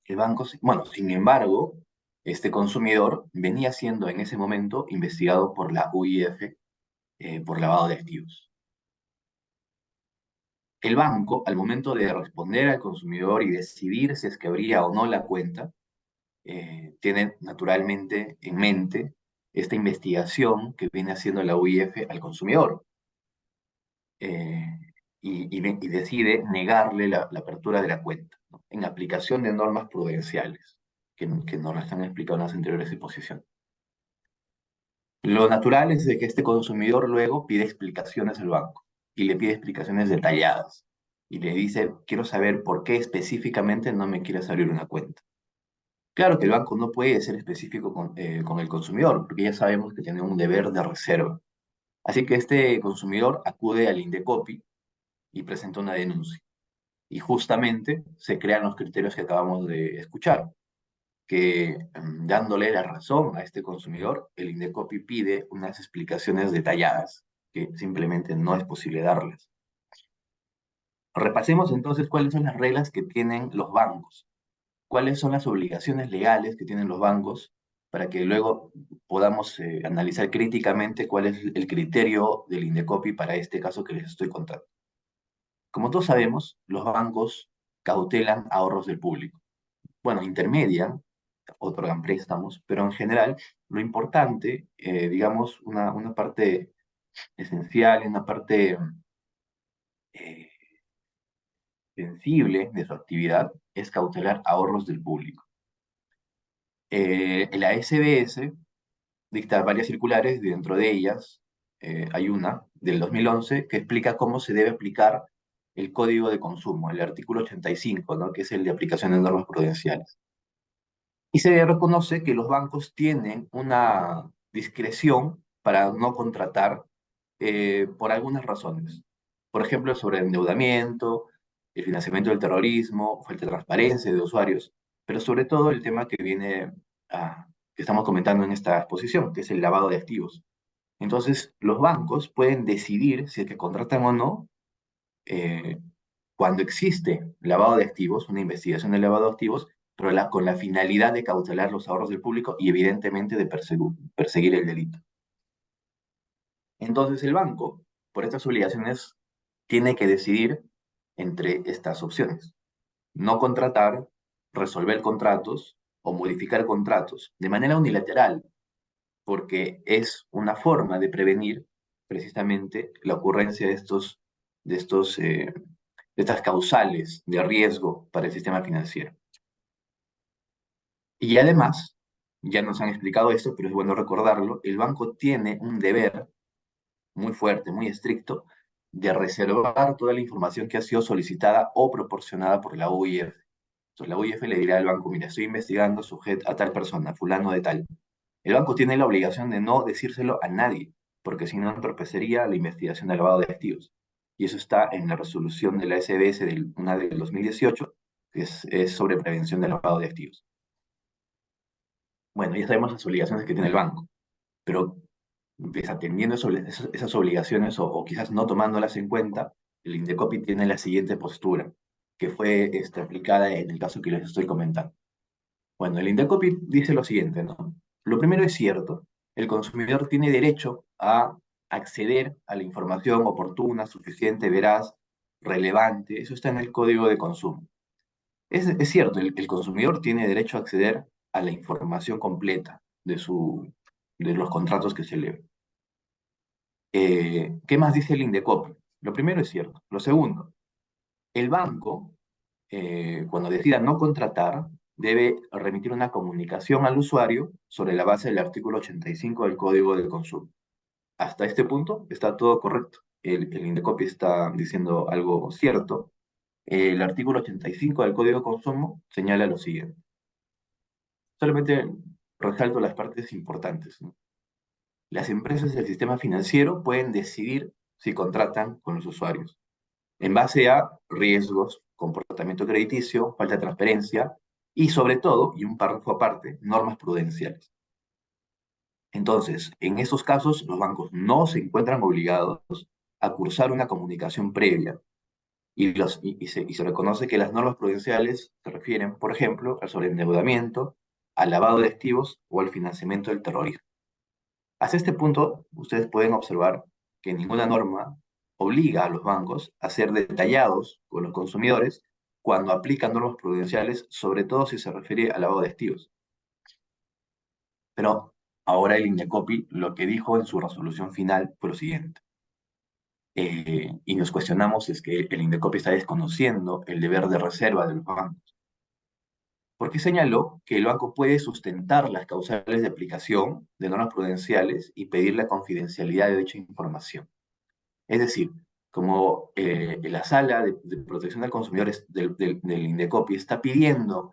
El banco, bueno, sin embargo, este consumidor venía siendo en ese momento investigado por la UIF por lavado de activos. El banco, al momento de responder al consumidor y decidir si es que abría o no la cuenta, tiene naturalmente en mente esta investigación que viene haciendo la UIF al consumidor. Y decide negarle la apertura de la cuenta, ¿no? En aplicación de normas prudenciales, que nos las han explicado en las anteriores exposiciones. Lo natural es de que este consumidor luego pide explicaciones al banco y le pide explicaciones detalladas y le dice, quiero saber por qué específicamente no me quieres abrir una cuenta. Claro que el banco no puede ser específico con el consumidor, porque ya sabemos que tiene un deber de reserva. Así que este consumidor acude al Indecopi y presenta una denuncia. Y justamente se crean los criterios que acabamos de escuchar, que dándole la razón a este consumidor, el Indecopi pide unas explicaciones detalladas, que simplemente no es posible darlas. Repasemos entonces cuáles son las reglas que tienen los bancos, cuáles son las obligaciones legales que tienen los bancos, para que luego podamos analizar críticamente cuál es el criterio del Indecopi para este caso que les estoy contando. Como todos sabemos, los bancos cautelan ahorros del público. Bueno, intermedian, otorgan préstamos, pero en general lo importante, digamos, una parte esencial, una parte eh, sensible de su actividad es cautelar ahorros del público. La SBS dicta varias circulares, y dentro de ellas hay una del 2011 que explica cómo se debe aplicar el Código de Consumo, el artículo 85, ¿no? Que es el de aplicación de normas prudenciales. Y se reconoce que los bancos tienen una discreción para no contratar por algunas razones. Por ejemplo, el sobreendeudamiento, el financiamiento del terrorismo, falta de transparencia de usuarios, pero sobre todo el tema que viene que estamos comentando en esta exposición, que es el lavado de activos. Entonces, los bancos pueden decidir si es que contratan o no eh, cuando existe lavado de activos, una investigación de lavado de activos, pero con la finalidad de cautelar los ahorros del público y evidentemente de perseguir el delito. Entonces el banco, por estas obligaciones, tiene que decidir entre estas opciones. No contratar, resolver contratos o modificar contratos de manera unilateral, porque es una forma de prevenir precisamente la ocurrencia de estas causales de riesgo para el sistema financiero. Y además, ya nos han explicado esto, pero es bueno recordarlo, el banco tiene un deber muy fuerte, muy estricto, de reservar toda la información que ha sido solicitada o proporcionada por la UIF. Entonces la UIF le dirá al banco, mira, estoy investigando sujeto a tal persona, fulano de tal. El banco tiene la obligación de no decírselo a nadie, porque si no entorpecería la investigación de lavado de activos. Y eso está en la resolución de la SBS una del 2018, que es sobre prevención del lavado de activos. Bueno, ya sabemos las obligaciones que tiene el banco, pero desatendiendo esas obligaciones o quizás no tomándolas en cuenta, el Indecopi tiene la siguiente postura, que fue aplicada en el caso que les estoy comentando. Bueno, el Indecopi dice lo siguiente, ¿no? Lo primero es cierto, el consumidor tiene derecho a acceder a la información oportuna, suficiente, veraz, relevante, eso está en el Código de Consumo. Es cierto, el consumidor tiene derecho a acceder a la información completa de los contratos que se le. ¿Qué más dice el Indecopi? Lo primero es cierto. Lo segundo, el banco, cuando decida no contratar, debe remitir una comunicación al usuario sobre la base del artículo 85 del Código del Consumo. Hasta este punto está todo correcto. El Indecopi está diciendo algo cierto. El artículo 85 del Código de Consumo señala lo siguiente. Solamente resalto las partes importantes, ¿no? Las empresas del sistema financiero pueden decidir si contratan con los usuarios en base a riesgos, comportamiento crediticio, falta de transparencia y sobre todo, y un párrafo aparte, normas prudenciales. Entonces, en estos casos, los bancos no se encuentran obligados a cursar una comunicación previa y se reconoce que las normas prudenciales se refieren, por ejemplo, al sobreendeudamiento, al lavado de activos o al financiamiento del terrorismo. Hasta este punto, ustedes pueden observar que ninguna norma obliga a los bancos a ser detallados con los consumidores cuando aplican normas prudenciales, sobre todo si se refiere al lavado de activos. Pero ahora el Indecopi lo que dijo en su resolución final fue lo siguiente. Y nos cuestionamos si es que el Indecopi está desconociendo el deber de reserva de los bancos. Porque señaló que el banco puede sustentar las causales de aplicación de normas prudenciales y pedir la confidencialidad de dicha información. Es decir, como la Sala de Protección del Consumidor del Indecopi está pidiendo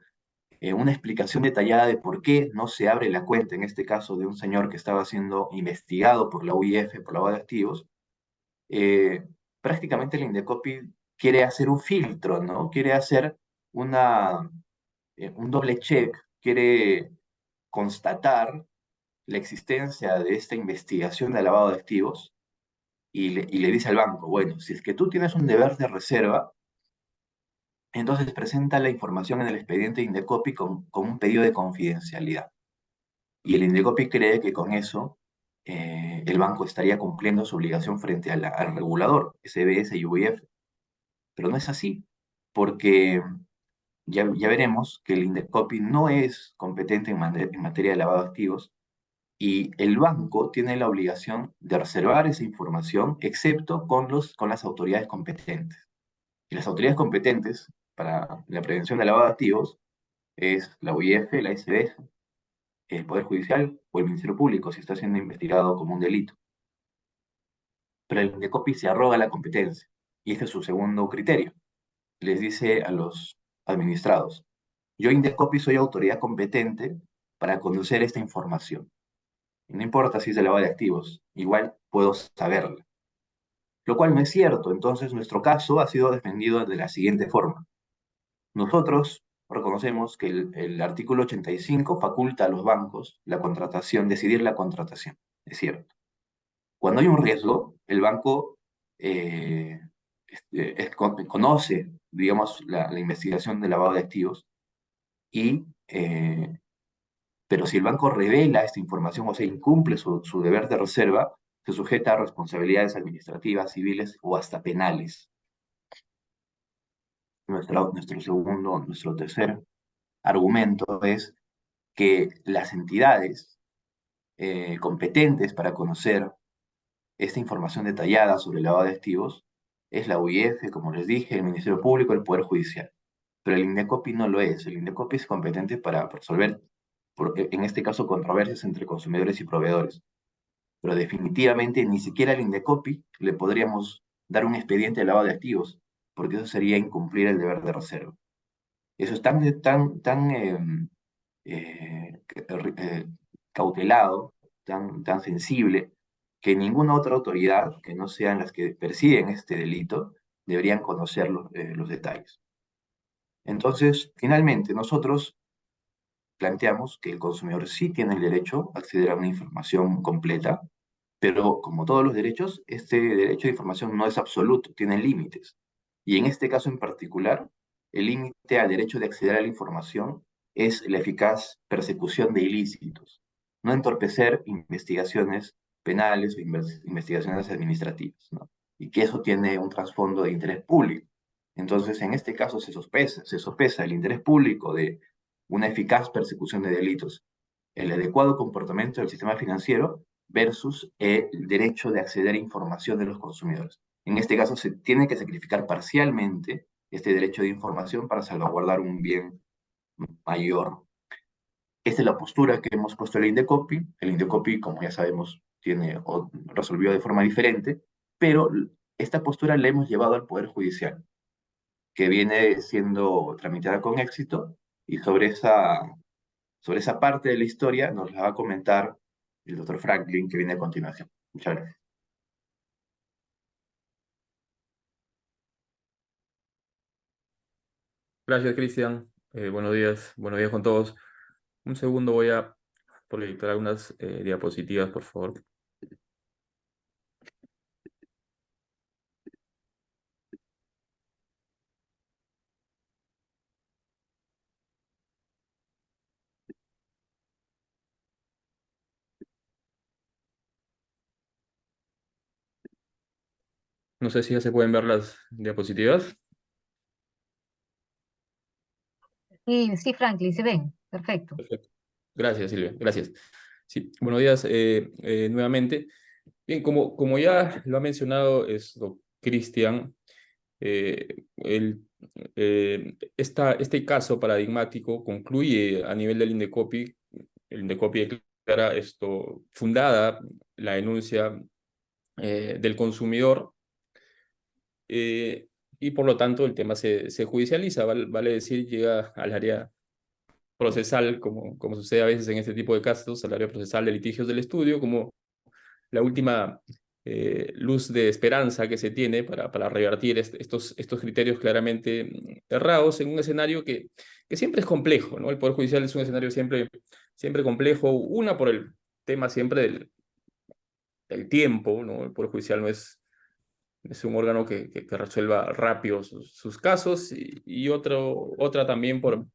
una explicación detallada de por qué no se abre la cuenta, en este caso de un señor que estaba siendo investigado por la UIF por lavado de activos, prácticamente el Indecopi quiere hacer un filtro, ¿no? Quiere hacer un doble check, quiere constatar la existencia de esta investigación de lavado de activos y le dice al banco, bueno, si es que tú tienes un deber de reserva, entonces presenta la información en el expediente Indecopi con un pedido de confidencialidad. Y el Indecopi cree que con eso el banco estaría cumpliendo su obligación frente al regulador, SBS y UIF. Pero no es así, porque ya veremos que el Indecopi no es competente en materia de lavado de activos y el banco tiene la obligación de reservar esa información, excepto con las autoridades competentes. Y las autoridades competentes para la prevención del lavado de activos es la UIF, la SBS, el Poder Judicial o el Ministerio Público, si está siendo investigado como un delito. Pero el Indecopi se arroga la competencia, y este es su segundo criterio. Les dice a los administrados, yo Indecopi soy autoridad competente para conocer esta información. Y no importa si es de lavado de activos, igual puedo saberla. Lo cual no es cierto, entonces nuestro caso ha sido defendido de la siguiente forma. Nosotros reconocemos que el artículo 85 faculta a los bancos la contratación, decidir la contratación, es cierto. Cuando hay un riesgo, el banco conoce, digamos, la investigación de lavado de activos, pero si el banco revela esta información o se incumple su deber de reserva, se sujeta a responsabilidades administrativas, civiles o hasta penales. Nuestro tercer argumento es que las entidades competentes para conocer esta información detallada sobre el lavado de activos es la UIF, como les dije, el Ministerio Público, el Poder Judicial. Pero el Indecopi no lo es. El Indecopi es competente para resolver, en este caso, controversias entre consumidores y proveedores. Pero definitivamente ni siquiera al Indecopi le podríamos dar un expediente de lavado de activos, porque eso sería incumplir el deber de reserva. Eso es tan cautelado, tan sensible, que ninguna otra autoridad que no sean las que persiguen este delito deberían conocer los detalles. Entonces, finalmente, nosotros planteamos que el consumidor sí tiene el derecho a acceder a una información completa, pero como todos los derechos, este derecho de información no es absoluto, tiene límites. Y en este caso en particular, el límite al derecho de acceder a la información es la eficaz persecución de ilícitos, no entorpecer investigaciones penales o investigaciones administrativas, ¿no? Y que eso tiene un trasfondo de interés público. Entonces, en este caso se sopesa el interés público de una eficaz persecución de delitos, el adecuado comportamiento del sistema financiero versus el derecho de acceder a información de los consumidores. En este caso, se tiene que sacrificar parcialmente este derecho de información para salvaguardar un bien mayor. Esta es la postura que hemos puesto en el Indecopi. El Indecopi, como ya sabemos, resolvió de forma diferente, pero esta postura la hemos llevado al Poder Judicial, que viene siendo tramitada con éxito, y sobre esa parte de la historia nos la va a comentar el doctor Franklin, que viene a continuación. Muchas gracias. Gracias, Cristian. Buenos días con todos. Un segundo, voy a proyectar algunas diapositivas, por favor. No sé si ya se pueden ver las diapositivas. Sí, sí, Franklin, se ven. Perfecto. Perfecto. Gracias, Silvia. Gracias. Sí, buenos días nuevamente. Bien, como ya lo ha mencionado esto, Cristian, este caso paradigmático concluye a nivel del Indecopi. El Indecopi declara fundada la denuncia del consumidor, y por lo tanto el tema se judicializa, vale decir, llega al área procesal, como sucede a veces en este tipo de casos, al área procesal de litigios del estudio, como la última luz de esperanza que se tiene para revertir estos criterios claramente errados en un escenario que siempre es complejo, ¿no? El Poder Judicial es un escenario siempre complejo, por el tema siempre del tiempo, ¿no? El Poder Judicial no es un órgano que resuelva rápido sus casos, y otra también por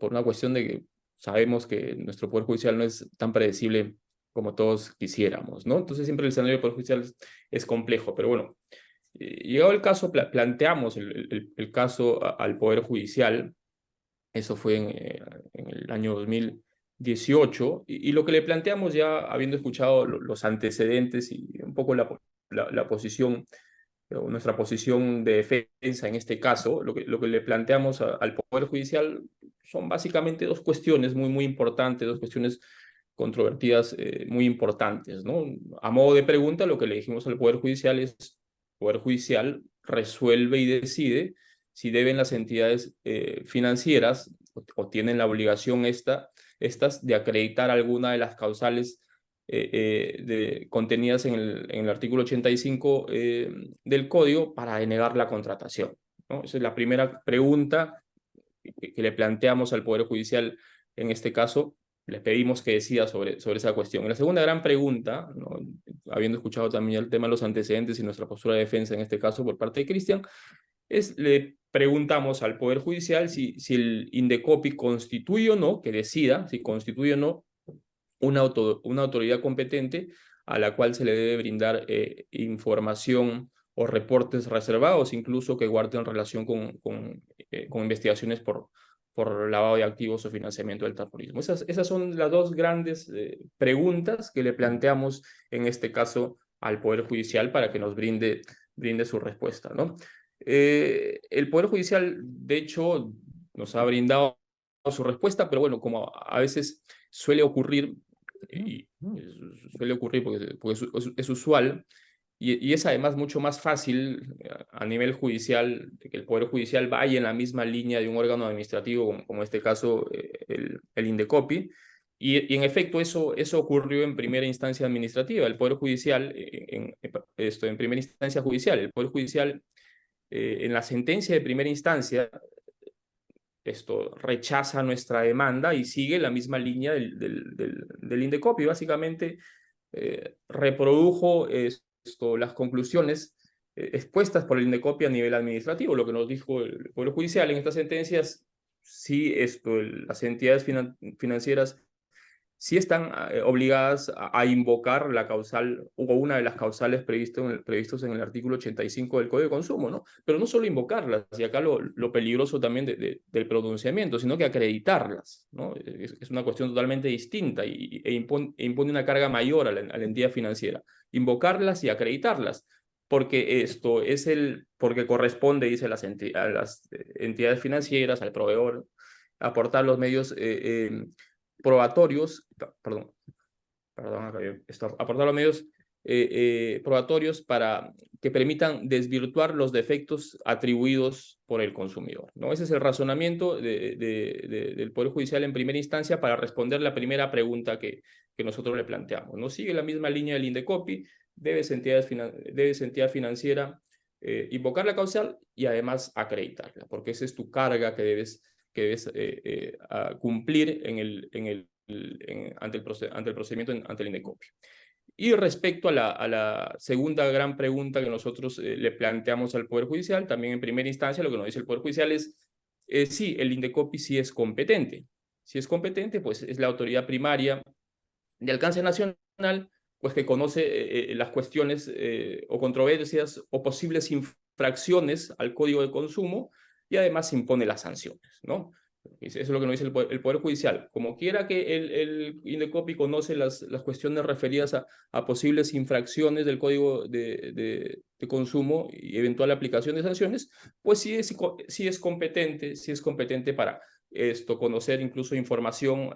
una cuestión de que sabemos que nuestro Poder Judicial no es tan predecible como todos quisiéramos, ¿no? Entonces siempre el escenario del Poder Judicial es complejo, pero bueno, llegado el caso, planteamos el caso al Poder Judicial. Eso fue en el año 2018, y lo que le planteamos, ya habiendo escuchado los antecedentes y un poco la posición, o nuestra posición de defensa en este caso, lo que le planteamos al Poder Judicial son básicamente dos cuestiones muy importantes, dos cuestiones controvertidas muy importantes, ¿no? A modo de pregunta, lo que le dijimos al Poder Judicial es: Poder Judicial resuelve y decide si deben las entidades financieras o tienen la obligación estas de acreditar alguna de las causales contenidas en el artículo 85 del Código para denegar la contratación, ¿no? Esa es la primera pregunta que le planteamos al Poder Judicial en este caso. Les pedimos que decida sobre esa cuestión. Y la segunda gran pregunta, ¿no? Habiendo escuchado también el tema de los antecedentes y nuestra postura de defensa en este caso por parte de Cristian, le preguntamos al Poder Judicial si el Indecopi constituye o no, que decida si constituye o no una autoridad competente a la cual se le debe brindar información o reportes reservados, incluso que guarden relación con investigaciones por lavado de activos o financiamiento del terrorismo. Esas son las dos grandes preguntas que le planteamos en este caso al Poder Judicial para que nos brinde su respuesta, ¿no? El Poder Judicial, de hecho, nos ha brindado su respuesta, pero bueno, como a veces suele ocurrir, y suele ocurrir porque es usual, y es además mucho más fácil a nivel judicial que el Poder Judicial vaya en la misma línea de un órgano administrativo, como en este caso el Indecopi. Y en efecto, eso ocurrió en primera instancia administrativa. El Poder Judicial, en primera instancia judicial, el Poder Judicial, en la sentencia de primera instancia, rechaza nuestra demanda y sigue la misma línea del Indecopi. Básicamente, reprodujo las conclusiones expuestas por el Indecopi a nivel administrativo. Lo que nos dijo el Poder Judicial en estas sentencias, sí, las entidades financieras sí están obligadas a invocar la causal o una de las causales previstos en el artículo 85 del Código de Consumo, ¿no? Pero no solo invocarlas, y acá lo peligroso también del pronunciamiento, sino que acreditarlas, ¿no? Es una cuestión totalmente distinta e impone una carga mayor a la entidad financiera. Invocarlas y acreditarlas, porque porque corresponde, dice a las entidades financieras, al proveedor, aportar los medios probatorios, aportar los medios probatorios para que permitan desvirtuar los defectos atribuidos por el consumidor, ¿no? Ese es el razonamiento del Poder Judicial en primera instancia para responder la primera pregunta que nosotros le planteamos, ¿no? Sigue la misma línea del Indecopi, debes entidad financiera invocar la causal y además acreditarla, porque esa es tu carga que debes cumplir ante el procedimiento ante el Indecopi. Y respecto a la segunda gran pregunta que nosotros le planteamos al Poder Judicial, también en primera instancia lo que nos dice el Poder Judicial es sí, el Indecopi sí es competente. Si es competente, pues es la autoridad primaria de alcance nacional, pues que conoce las cuestiones o controversias o posibles infracciones al Código de Consumo y además impone las sanciones, ¿no? Eso es lo que nos dice el Poder Judicial. Como quiera que el Indecopi conoce las cuestiones referidas a posibles infracciones del Código de Consumo y eventual aplicación de sanciones, pues sí es competente para conocer incluso información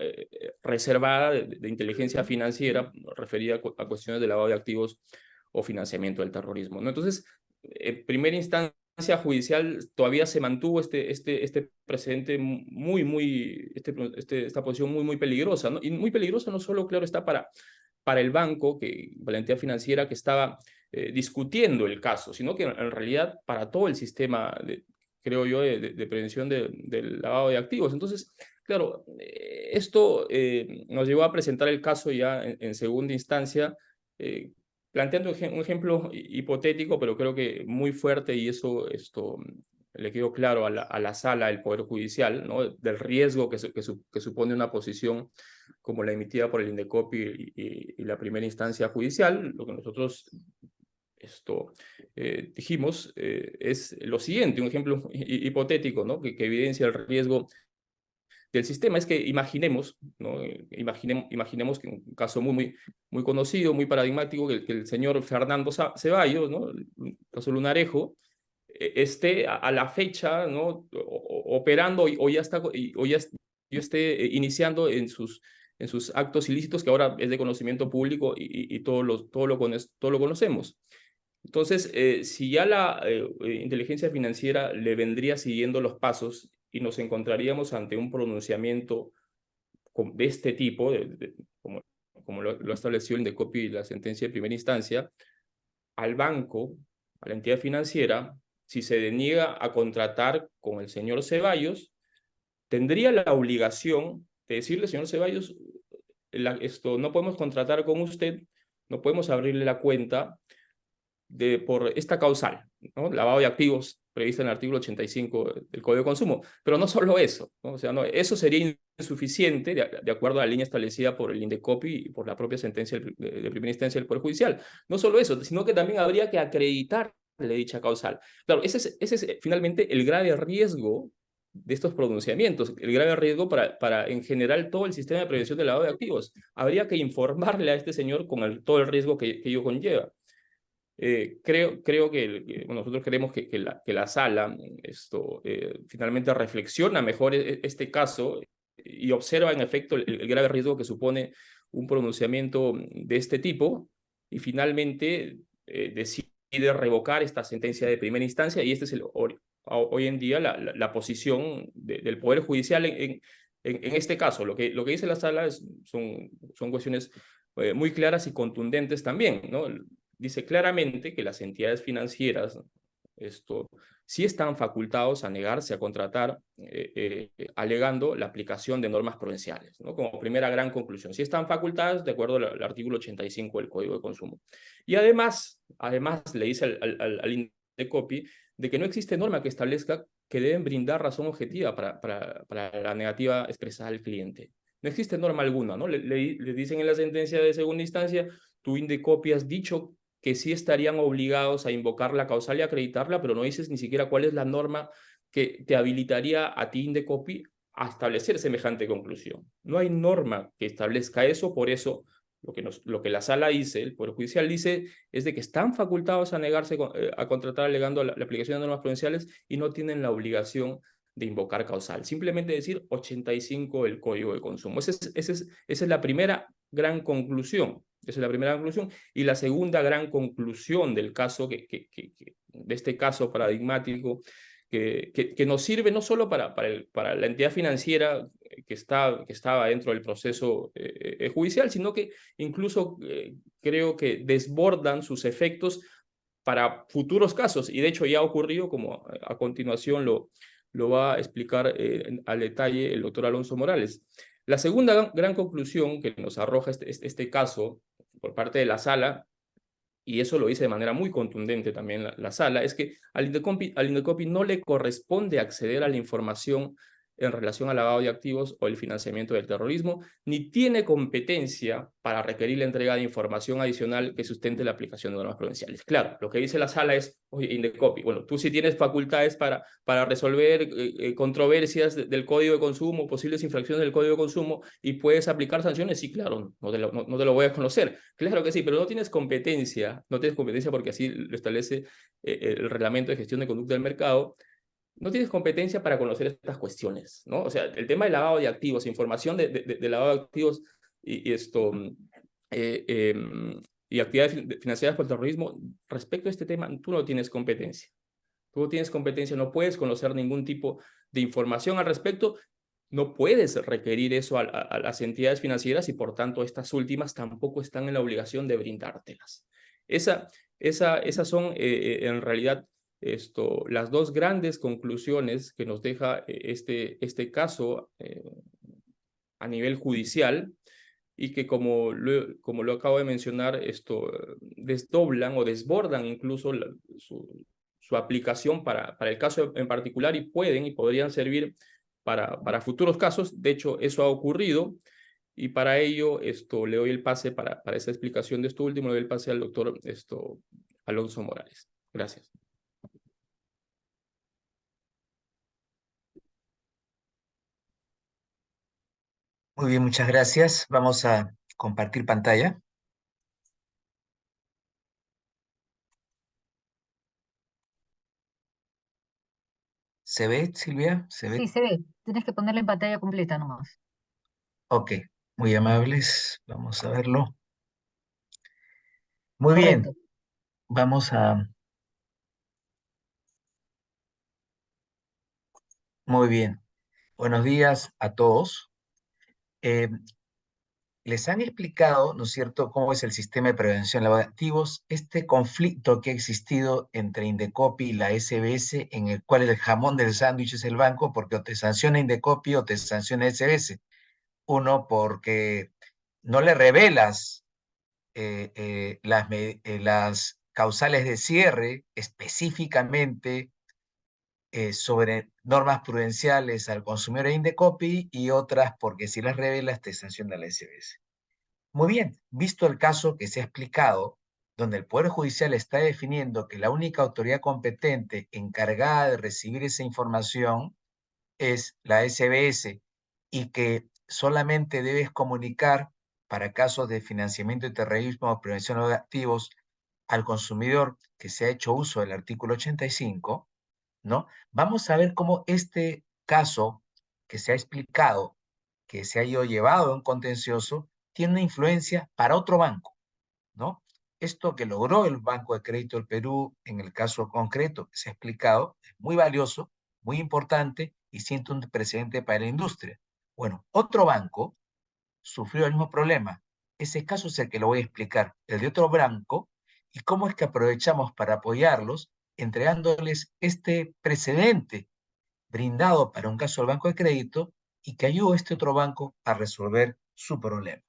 reservada de inteligencia financiera referida a cuestiones de lavado de activos o financiamiento del terrorismo, ¿no? Entonces, en primera instancia judicial todavía se mantuvo este precedente esta posición muy peligrosa, ¿no? Y muy peligrosa no solo, claro, está para el banco, para la entidad financiera que estaba discutiendo el caso, sino que en realidad para todo el sistema, creo yo, de prevención del lavado de activos. Entonces, claro, esto nos llevó a presentar el caso ya en segunda instancia, planteando un ejemplo hipotético, pero creo que muy fuerte, y esto le quedó claro a la sala del Poder Judicial, ¿no? Del riesgo que supone una posición como la emitida por el Indecopi y la primera instancia judicial. Lo que nosotros dijimos es lo siguiente, un ejemplo hipotético, ¿no? que evidencia el riesgo del sistema. Es que imaginemos, ¿no? Imaginemos que un caso muy conocido, muy paradigmático, que el señor Fernando Ceballos, ¿no? El caso Lunarejo, esté a la fecha, ¿no? Operando o ya esté iniciando en sus actos ilícitos, que ahora es de conocimiento público y todo lo conocemos. Entonces, si ya la inteligencia financiera le vendría siguiendo los pasos y nos encontraríamos ante un pronunciamiento de este tipo, como lo ha establecido el Indecopi y la sentencia de primera instancia, al banco, a la entidad financiera, si se deniega a contratar con el señor Ceballos, tendría la obligación de decirle, señor Ceballos, no podemos contratar con usted, no podemos abrirle la cuenta por esta causal, ¿no? Lavado de activos prevista en el artículo 85 del Código de Consumo. Pero no solo eso, ¿no? O sea, no, eso sería insuficiente de acuerdo a la línea establecida por el Indecopi y por la propia sentencia de primera instancia del Poder Judicial. No solo eso, sino que también habría que acreditarle dicha causal. Claro, ese es finalmente el grave riesgo de estos pronunciamientos, el grave riesgo para en general todo el sistema de prevención del lavado de activos. Habría que informarle a este señor con todo el riesgo que ello conlleva. Creo que nosotros creemos que la sala finalmente reflexiona mejor este caso y observa en efecto el grave riesgo que supone un pronunciamiento de este tipo, y finalmente decide revocar esta sentencia de primera instancia, y este es hoy en día la posición del Poder Judicial en este caso. Lo que dice la sala son cuestiones muy claras y contundentes también, ¿no? Dice claramente que las entidades financieras sí están facultados a negarse a contratar, alegando la aplicación de normas prudenciales, ¿no? Como primera gran conclusión. Sí están facultadas de acuerdo al artículo 85 del Código de Consumo. Y además le dice al Indecopi de que no existe norma que establezca que deben brindar razón objetiva para la negativa expresada al cliente. No existe norma alguna, ¿no? Le dicen en la sentencia de segunda instancia, tú, Indecopi, has dicho que sí estarían obligados a invocar la causal y acreditarla, pero no dices ni siquiera cuál es la norma que te habilitaría a ti, Indecopi, a establecer semejante conclusión. No hay norma que establezca eso, por eso lo que la sala dice, el Poder Judicial dice, es de que están facultados a negarse a contratar alegando la aplicación de normas prudenciales y no tienen la obligación de invocar causal. Simplemente decir 85 del Código de Consumo. Esa es la primera gran conclusión. Esa es la primera conclusión. Y la segunda gran conclusión del caso, de este caso paradigmático, que nos sirve no solo para la entidad financiera que estaba dentro del proceso judicial, sino que incluso creo que desbordan sus efectos para futuros casos. Y de hecho ya ha ocurrido, como a continuación lo va a explicar al detalle el doctor Alonso Morales. La segunda gran conclusión que nos arroja este caso por parte de la sala, y eso lo dice de manera muy contundente también la sala, es que al Indecopi no le corresponde acceder a la información en relación al lavado de activos o el financiamiento del terrorismo, ni tiene competencia para requerir la entrega de información adicional que sustente la aplicación de normas prudenciales. Claro, lo que dice la sala es, oye, Indecopi, bueno, tú sí tienes facultades para resolver controversias del Código de Consumo, posibles infracciones del Código de Consumo, y puedes aplicar sanciones. Sí, claro, no te lo voy a conocer. Claro que sí, pero no tienes competencia porque así lo establece el Reglamento de Gestión de Conducta del Mercado. No tienes competencia para conocer estas cuestiones, ¿no? O sea, el tema del lavado de activos, información de lavado de activos y y actividades financiadas por el terrorismo, respecto a este tema, tú no tienes competencia. Tú no tienes competencia, no puedes conocer ningún tipo de información al respecto, no puedes requerir eso a las entidades financieras y por tanto estas últimas tampoco están en la obligación de brindártelas. Esas son en realidad las dos grandes conclusiones que nos deja este caso a nivel judicial, y que como lo acabo de mencionar, desdoblan o desbordan incluso su aplicación para el caso en particular, y podrían servir para futuros casos. De hecho, eso ha ocurrido, y para ello le doy el pase para esa explicación de esto último, le doy el pase al doctor Alonso Morales. Gracias. Muy bien, muchas gracias. Vamos a compartir pantalla. ¿Se ve, Silvia? ¿Se ve? Sí, se ve. Tienes que ponerla en pantalla completa nomás. Ok, muy amables. Vamos a verlo. Muy Correcto. bien, vamos a... Muy bien. Buenos días a todos. Les han explicado, ¿no es cierto?, cómo es el sistema de prevención de lavado de activos, este conflicto que ha existido entre Indecopi y la SBS, en el cual el jamón del sándwich es el banco, porque o te sanciona Indecopi o te sanciona SBS. Uno, porque no le revelas las causales de cierre específicamente sobre normas prudenciales al consumidor de Indecopi, y otras porque si las revelas te sanciona la SBS. Muy bien, visto el caso que se ha explicado, donde el Poder Judicial está definiendo que la única autoridad competente encargada de recibir esa información es la SBS, y que solamente debes comunicar para casos de financiamiento de terrorismo o prevención de activos al consumidor que se ha hecho uso del artículo 85, ¿no? Vamos a ver cómo este caso que se ha explicado, que se ha ido llevado a un contencioso, tiene una influencia para otro banco, ¿no? esto que logró el Banco de Crédito del Perú en el caso concreto que se ha explicado es muy valioso, muy importante y siente un precedente para la industria. Bueno, otro banco sufrió el mismo problema. Ese caso es el que lo voy a explicar, el de otro banco, y cómo es que aprovechamos para apoyarlos, entregándoles este precedente brindado para un caso del Banco de Crédito y que ayudó a este otro banco a resolver su problema.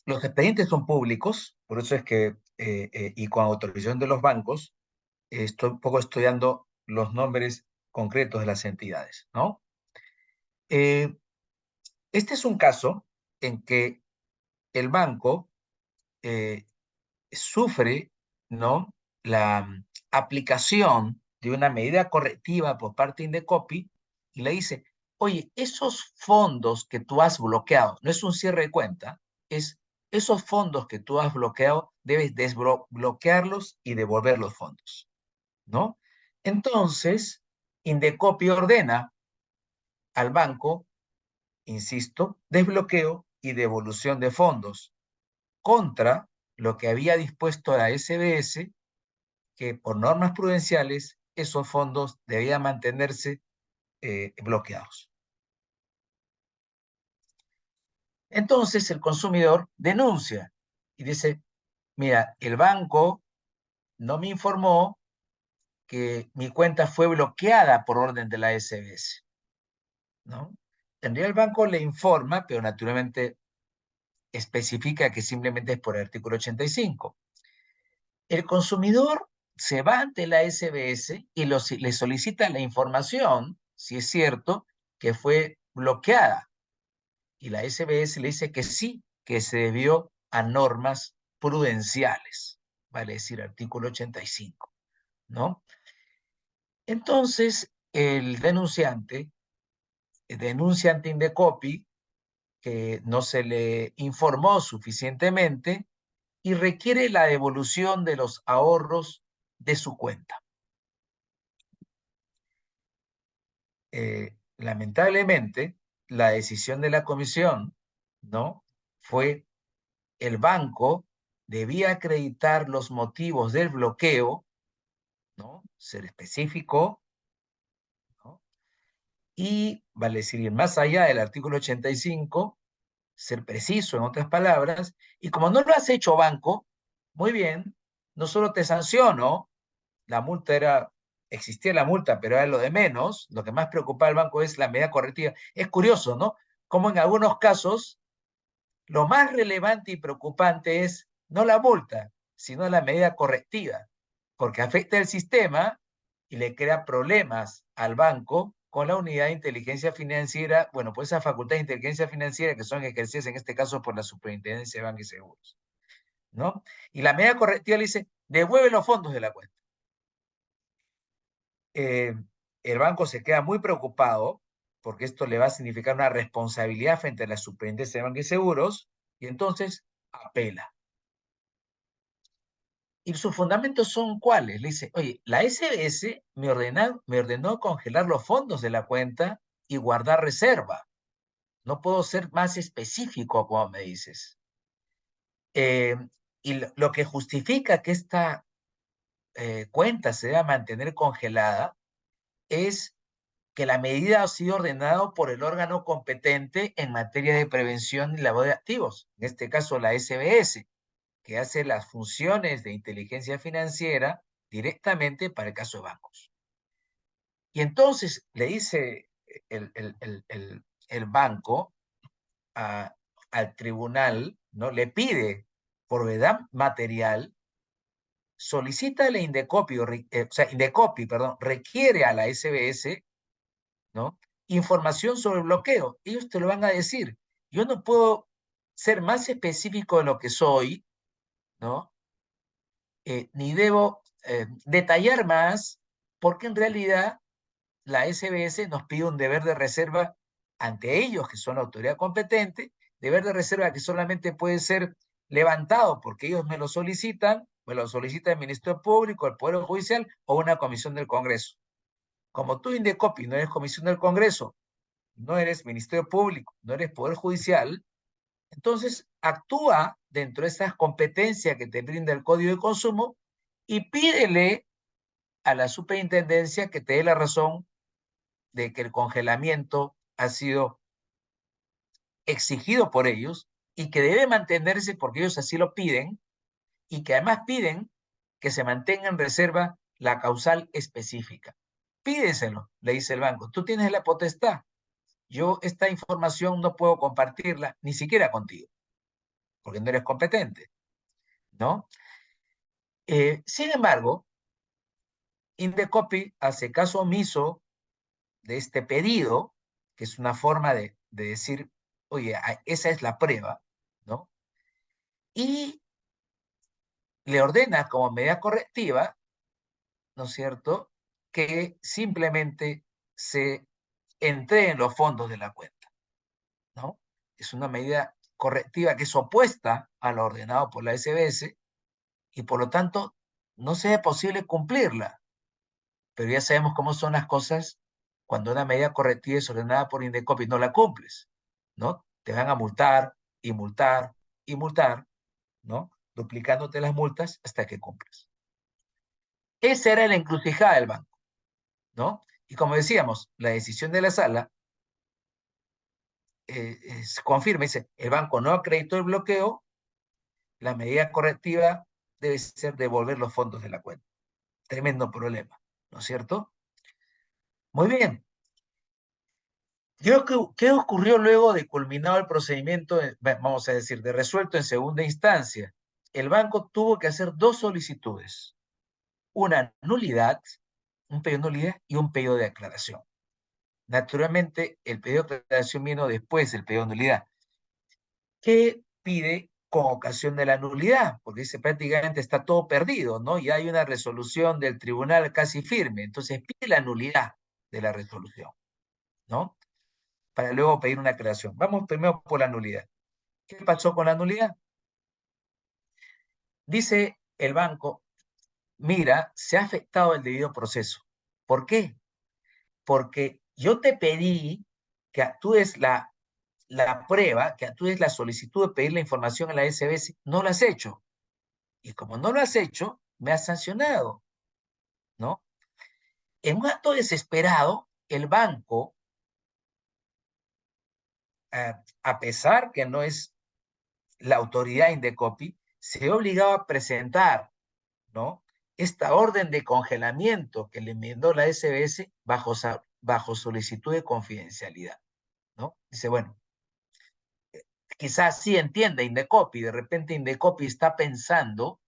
Los expedientes son públicos, por eso es que, y con autorización de los bancos, estoy un poco estudiando los nombres concretos de las entidades, ¿no? Este es un caso en que el banco sufre, ¿no?, la aplicación de una medida correctiva por parte de Indecopi y le dice, oye, esos fondos que tú has bloqueado, no es un cierre de cuenta, es esos fondos que tú has bloqueado, debes desbloquearlos y devolver los fondos, ¿no? Entonces, Indecopi ordena al banco, insisto, desbloqueo y devolución de fondos contra lo que había dispuesto la SBS, que por normas prudenciales esos fondos debían mantenerse bloqueados. Entonces el consumidor denuncia y dice, mira, el banco no me informó que mi cuenta fue bloqueada por orden de la SBS, ¿no? En realidad el banco le informa, pero naturalmente especifica que simplemente es por el artículo 85. El consumidor se va ante la SBS y le solicita la información, si es cierto, que fue bloqueada. Y la SBS le dice que sí, que se debió a normas prudenciales, vale decir, artículo 85, ¿no? Entonces, el denunciante denuncia ante Indecopi que no se le informó suficientemente y requiere la devolución de los ahorros de su cuenta. Lamentablemente, la decisión de la comisión, ¿no?, fue el banco debía acreditar los motivos del bloqueo, ¿no?, ser específico, ¿no?, y, vale decir, ir más allá del artículo 85, ser preciso, en otras palabras, y como no lo has hecho, banco, muy bien, no solo te sanciono, la multa era, existía la multa, pero era lo de menos, lo que más preocupaba al banco es la medida correctiva. Es curioso, ¿no?, como en algunos casos, lo más relevante y preocupante es no la multa, sino la medida correctiva, porque afecta el sistema y le crea problemas al banco con la unidad de inteligencia financiera, bueno, pues esa facultad de inteligencia financiera que son ejercidas en este caso por la Superintendencia de Bancos y Seguros, ¿no? Y la medida correctiva le dice, devuelve los fondos de la cuenta. El banco se queda muy preocupado porque esto le va a significar una responsabilidad frente a la Superintendencia de Bancos y Seguros, y entonces apela. ¿Y sus fundamentos son cuáles? Le dice, oye, la SBS me ordenó congelar los fondos de la cuenta y guardar reserva. No puedo ser más específico como me dices. Y lo que justifica que esta cuenta se deba mantener congelada es que la medida ha sido ordenada por el órgano competente en materia de prevención y lavado de activos, en este caso la SBS, que hace las funciones de inteligencia financiera directamente para el caso de bancos. Y entonces le dice el banco al tribunal, ¿no?, le pide por verdad material, solicita a la Indecopi, Indecopi, perdón, requiere a la SBS, ¿no?, información sobre el bloqueo. Ellos te lo van a decir. Yo no puedo ser más específico de lo que soy, ¿no? Ni debo detallar más, porque en realidad la SBS nos pide un deber de reserva ante ellos, que son la autoridad competente, deber de reserva que solamente puede ser levantado porque ellos me lo solicita el Ministerio Público, el Poder Judicial o una comisión del Congreso. Como tú, Indecopi, no eres comisión del Congreso, no eres Ministerio Público, no eres Poder Judicial, Entonces, actúa dentro de esas competencias que te brinda el Código de Consumo y pídele a la superintendencia que te dé la razón de que el congelamiento ha sido exigido por ellos y que debe mantenerse porque ellos así lo piden, y que además piden que se mantenga en reserva la causal específica. Pídeselo, le dice el banco. Tú tienes la potestad. Yo esta información no puedo compartirla ni siquiera contigo, porque no eres competente, ¿no? Sin embargo, Indecopi hace caso omiso de este pedido, que es una forma de decir, oye, esa es la prueba, ¿no? Y le ordena como medida correctiva, ¿no es cierto?, que simplemente se entreguen los fondos de la cuenta, ¿no? Es una medida correctiva que es opuesta a lo ordenado por la SBS y por lo tanto no sea posible cumplirla. Pero ya sabemos cómo son las cosas cuando una medida correctiva es ordenada por Indecopi y no la cumples, ¿no? Te van a multar y multar y multar, ¿no? Duplicándote las multas hasta que cumples. Esa era la encrucijada del banco, ¿no? Y como decíamos, la decisión de la sala confirma, dice, el banco no acreditó el bloqueo, la medida correctiva debe ser devolver los fondos de la cuenta. Tremendo problema, ¿no es cierto? Muy bien. ¿Qué ocurrió luego de culminado el procedimiento, vamos a decir, de resuelto en segunda instancia? El banco tuvo que hacer dos solicitudes, una nulidad, un pedido de nulidad y un pedido de aclaración. Naturalmente, el pedido de aclaración vino después del pedido de nulidad. ¿Qué pide con ocasión de la nulidad? Porque dice prácticamente está todo perdido, ¿no? Y hay una resolución del tribunal casi firme, entonces pide la nulidad de la resolución, ¿no? Para luego pedir una aclaración. Vamos primero por la nulidad. ¿Qué pasó con la nulidad? Dice el banco, mira, se ha afectado el debido proceso. ¿Por qué? Porque yo te pedí que actúes la prueba, que actúes la solicitud de pedir la información a la SBS, no lo has hecho. Y como no lo has hecho, me has sancionado, ¿no? En un acto desesperado, el banco, a pesar que no es la autoridad Indecopi, se ha obligado a presentar, ¿no?, esta orden de congelamiento que le envió la SBS bajo solicitud de confidencialidad, ¿no? Dice, bueno, quizás sí entienda Indecopi, de repente Indecopi está pensando,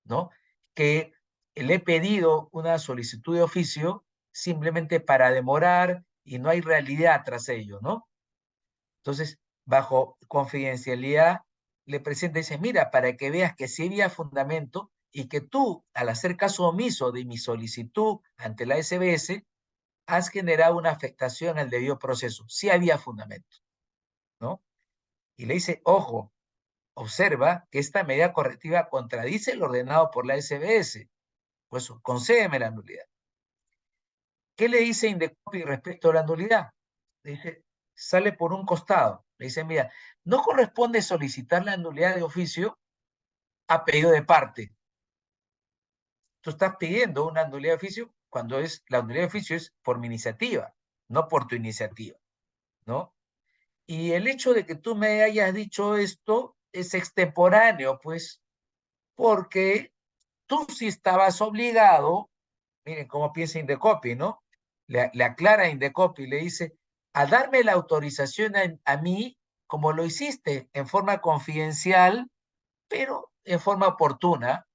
¿no?, que le he pedido una solicitud de oficio simplemente para demorar y no hay realidad tras ello, ¿no? Entonces, bajo confidencialidad, le presenta y dice, mira, para que veas que sí había fundamento y que tú, al hacer caso omiso de mi solicitud ante la SBS, has generado una afectación al debido proceso. Sí había fundamento, ¿no? Y le dice, ojo, observa que esta medida correctiva contradice lo ordenado por la SBS, pues concédeme la nulidad. ¿Qué le dice Indecopi respecto a la nulidad? Le dice, sale por un costado. Le dice, mira, no corresponde solicitar la nulidad de oficio a pedido de parte. Tú estás pidiendo una nulidad de oficio cuando la nulidad de oficio es por mi iniciativa, no por tu iniciativa, ¿no? Y el hecho de que tú me hayas dicho esto es extemporáneo, pues, porque tú sí estabas obligado, miren cómo piensa Indecopi, ¿no? Le aclara Indecopi, le dice, a darme la autorización a mí, como lo hiciste, en forma confidencial, pero en forma oportuna,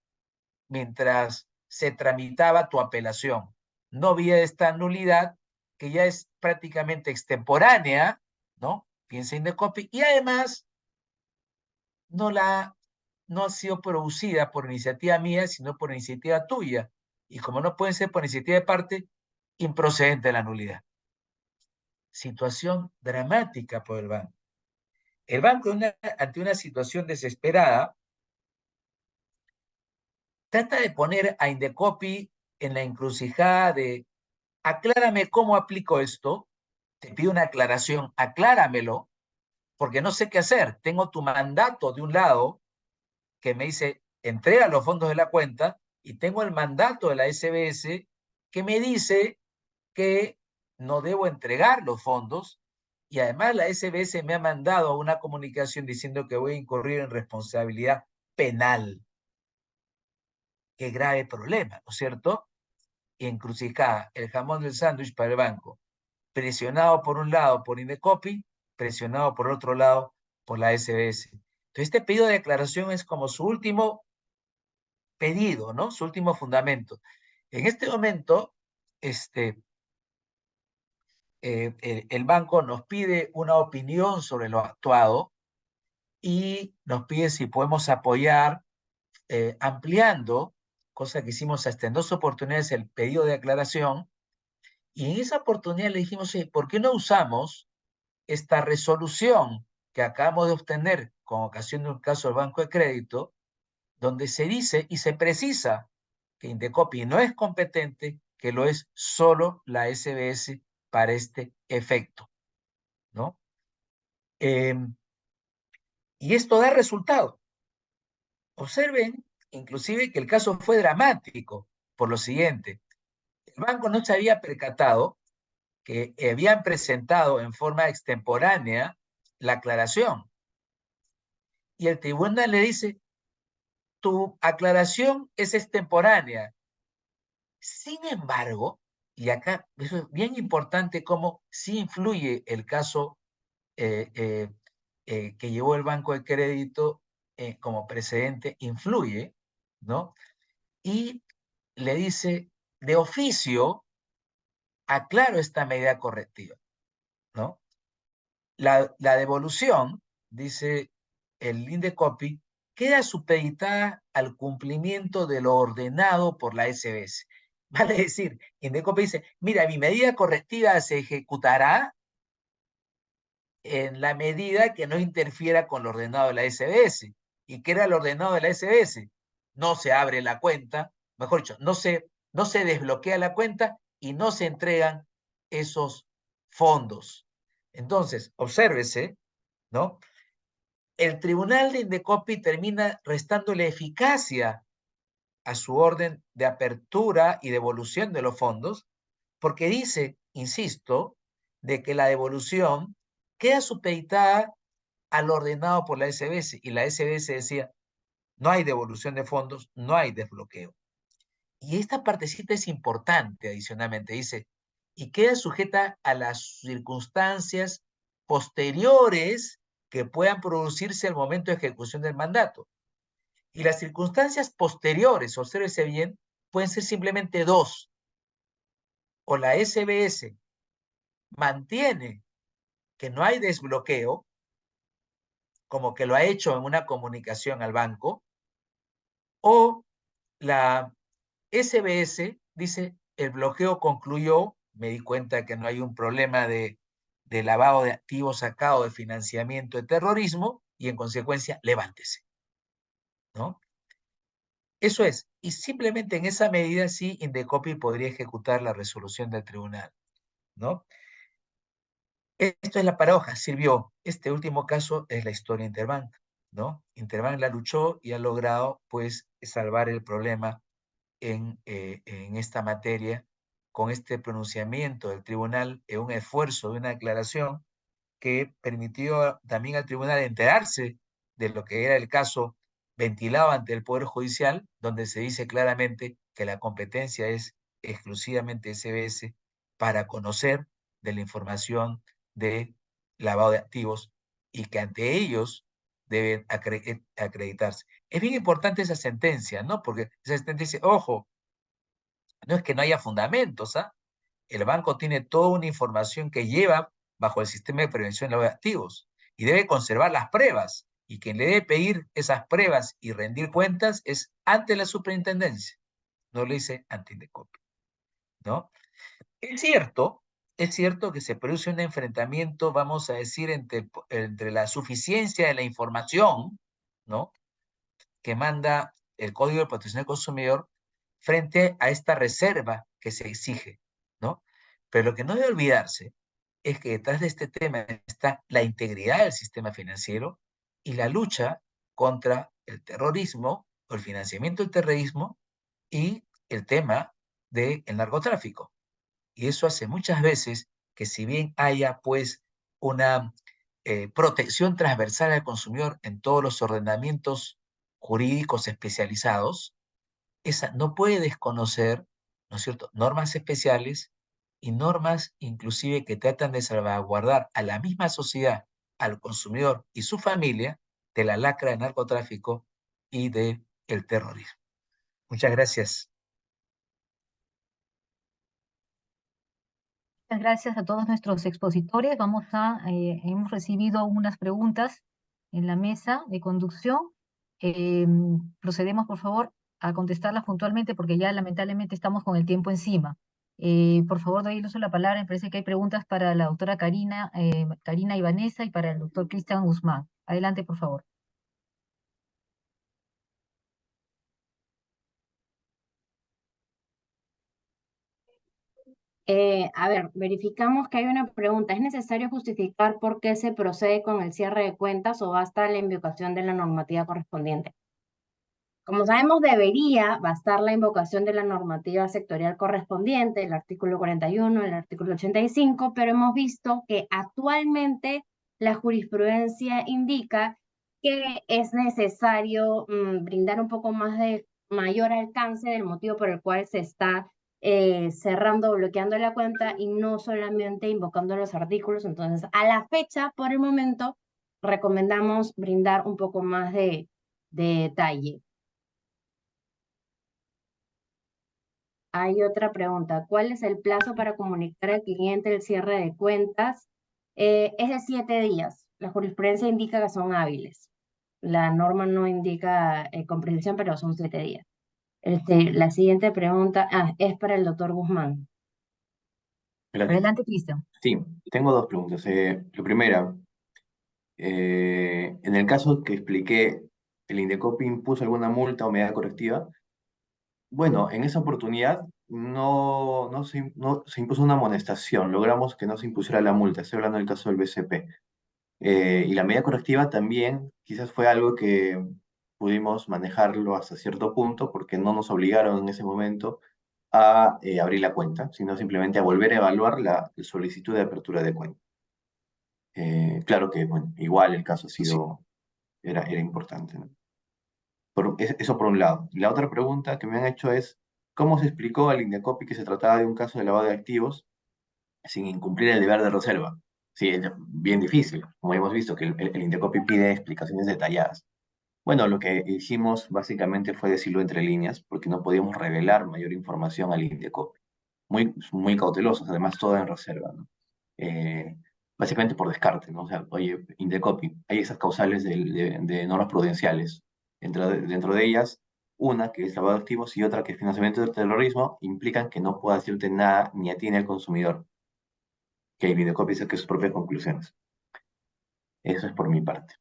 mientras se tramitaba tu apelación. No había esta nulidad, que ya es prácticamente extemporánea, ¿no? Piensa Indecopi, y además no ha sido producida por iniciativa mía, sino por iniciativa tuya. Y como no puede ser por iniciativa de parte, improcedente la nulidad. Situación dramática por el banco. El banco, ante una situación desesperada, trata de poner a Indecopi en la encrucijada de aclárame cómo aplico esto, te pido una aclaración, acláramelo, porque no sé qué hacer. Tengo tu mandato de un lado que me dice, entrega los fondos de la cuenta, y tengo el mandato de la SBS que me dice que no debo entregar los fondos, y además la SBS me ha mandado una comunicación diciendo que voy a incurrir en responsabilidad penal. Qué grave problema, ¿no es cierto? Encrucijada, el jamón del sándwich para el banco, presionado por un lado por Indecopi, presionado por otro lado por la SBS. Entonces, este pedido de declaración es como su último pedido, ¿no? Su último fundamento. En este momento, el banco nos pide una opinión sobre lo actuado y nos pide si podemos apoyar ampliando, cosa que hicimos hasta en 2 oportunidades, el pedido de aclaración. Y en esa oportunidad le dijimos, ¿por qué no usamos esta resolución que acabamos de obtener con ocasión de un caso del Banco de Crédito, donde se dice y se precisa que Indecopi no es competente, que lo es solo la SBS para este efecto, ¿no? Y esto da resultado. Observen, inclusive, que el caso fue dramático por lo siguiente. El banco no se había percatado que habían presentado en forma extemporánea la aclaración. Y el tribunal le dice, tu aclaración es extemporánea. Sin embargo, y acá eso es bien importante cómo sí influye el caso que llevó el Banco de Crédito como precedente, influye, ¿no? Y le dice, de oficio, aclaro esta medida correctiva, ¿no? La devolución, dice el Indecopi, queda supeditada al cumplimiento de lo ordenado por la SBS. Vale decir, Indecopi dice, mira, mi medida correctiva se ejecutará en la medida que no interfiera con lo ordenado de la SBS. ¿Y qué era lo ordenado de la SBS? No se abre la cuenta, mejor dicho, no se desbloquea la cuenta y no se entregan esos fondos. Entonces, obsérvese, ¿no? El tribunal de Indecopi termina restándole eficacia a su orden de apertura y devolución de los fondos, porque dice, insisto, de que la devolución queda supeditada al ordenado por la SBS, y la SBS decía, no hay devolución de fondos, no hay desbloqueo. Y esta partecita es importante adicionalmente, dice, y queda sujeta a las circunstancias posteriores que puedan producirse al momento de ejecución del mandato. Y las circunstancias posteriores, obsérvese bien, pueden ser simplemente 2. O la SBS mantiene que no hay desbloqueo, como que lo ha hecho en una comunicación al banco, o la SBS dice, el bloqueo concluyó, me di cuenta que no hay un problema de lavado de activos sacado de financiamiento de terrorismo, y en consecuencia, levántese, ¿no? Eso es, y simplemente en esa medida sí Indecopi podría ejecutar la resolución del tribunal, ¿no? Esto es la paradoja, sirvió. Este último caso es la historia de Interbank, ¿no? Interbank la luchó y ha logrado, pues, salvar el problema en esta materia con este pronunciamiento del tribunal, en un esfuerzo de una aclaración que permitió también al tribunal enterarse de lo que era el caso ventilado ante el Poder Judicial, donde se dice claramente que la competencia es exclusivamente SBS para conocer de la información de lavado de activos, y que ante ellos deben acreditarse. Es bien importante esa sentencia, ¿no? Porque esa sentencia dice, ojo, no es que no haya fundamentos, ¿ah? El banco tiene toda una información que lleva bajo el sistema de prevención de lavado de activos y debe conservar las pruebas, y quien le debe pedir esas pruebas y rendir cuentas es ante la superintendencia, no le dice ante Indecopi, ¿no? Es cierto que se produce un enfrentamiento, vamos a decir, entre la suficiencia de la información, ¿no?, que manda el Código de Protección del Consumidor frente a esta reserva que se exige, ¿no? Pero lo que no debe olvidarse es que detrás de este tema está la integridad del sistema financiero y la lucha contra el terrorismo o el financiamiento del terrorismo y el tema del narcotráfico. Y eso hace muchas veces que si bien haya pues una protección transversal al consumidor en todos los ordenamientos jurídicos especializados, esa no puede desconocer, ¿no es cierto?, normas especiales y normas inclusive que tratan de salvaguardar a la misma sociedad, al consumidor y su familia de la lacra del narcotráfico y del terrorismo. Muchas gracias. Muchas gracias a todos nuestros expositores. Hemos recibido unas preguntas en la mesa de conducción. Procedemos, por favor, a contestarlas puntualmente porque ya lamentablemente estamos con el tiempo encima. Por favor, doy el uso de la palabra. Me parece que hay preguntas para la doctora Karina Ibanesa y para el doctor Cristian Guzmán. Adelante, por favor. A ver, verificamos que hay una pregunta. ¿Es necesario justificar por qué se procede con el cierre de cuentas o basta la invocación de la normativa correspondiente? Como sabemos, debería bastar la invocación de la normativa sectorial correspondiente, el artículo 41, el artículo 85, pero hemos visto que actualmente la jurisprudencia indica que es necesario brindar un poco más de mayor alcance del motivo por el cual se está cerrando o bloqueando la cuenta y no solamente invocando los artículos. Entonces, a la fecha, por el momento, recomendamos brindar un poco más de detalle. Hay otra pregunta. ¿Cuál es el plazo para comunicar al cliente el cierre de cuentas? Es de 7 días. La jurisprudencia indica que son hábiles. La norma no indica con precisión, pero son 7 días. La siguiente pregunta es para el doctor Guzmán. Gracias. Adelante, Cristian. Sí, tengo dos preguntas. La primera, en el caso que expliqué, ¿el Indecopi impuso alguna multa o medida correctiva? Bueno, en esa oportunidad no se impuso una amonestación, logramos que no se impusiera la multa, estoy hablando del caso del BCP. Y la medida correctiva también quizás fue algo que pudimos manejarlo hasta cierto punto porque no nos obligaron en ese momento a abrir la cuenta, sino simplemente a volver a evaluar la solicitud de apertura de cuenta. Claro que, bueno, igual el caso era importante, ¿no? Eso por un lado. Y la otra pregunta que me han hecho es, ¿cómo se explicó al Indecopi que se trataba de un caso de lavado de activos sin incumplir el deber de reserva? Sí, es bien difícil, como hemos visto, que el Indecopi pide explicaciones detalladas. Bueno, lo que hicimos básicamente fue decirlo entre líneas, porque no podíamos revelar mayor información al Indecopi. Muy cautelosos, además todo en reserva, ¿no? Básicamente por descarte, ¿no? O sea, oye, Indecopi, hay esas causales de normas prudenciales. Dentro de ellas, una que es lavado de activos y otra que es financiamiento del terrorismo, implican que no pueda decirte nada ni a ti ni al consumidor, que el Indecopi saque sus propias conclusiones. Eso es por mi parte.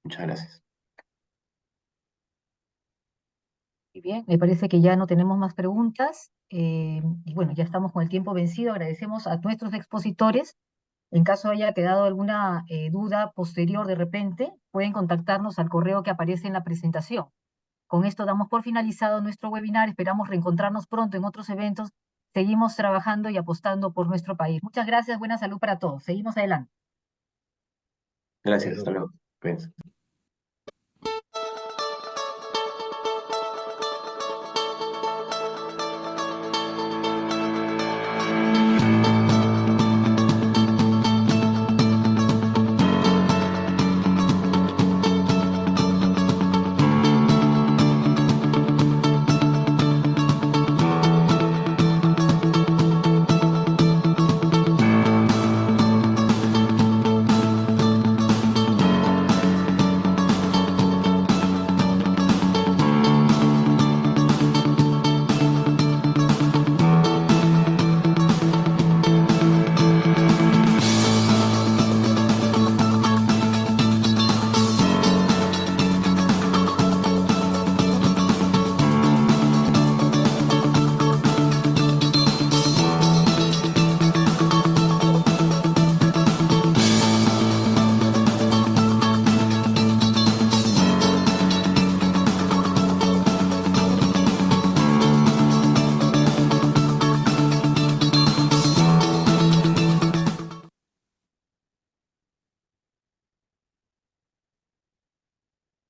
Muchas gracias. Muy bien, me parece que ya no tenemos más preguntas. Y bueno, ya estamos con el tiempo vencido. Agradecemos a nuestros expositores. En caso haya quedado alguna duda posterior de repente, pueden contactarnos al correo que aparece en la presentación. Con esto damos por finalizado nuestro webinar. Esperamos reencontrarnos pronto en otros eventos. Seguimos trabajando y apostando por nuestro país. Muchas gracias. Buena salud para todos. Seguimos adelante. Gracias, hasta luego. Cuídense.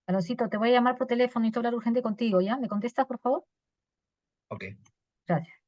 Aloncito, te voy a llamar por teléfono y hablar urgente contigo, ¿ya? ¿Me contestas, por favor? Ok. Gracias.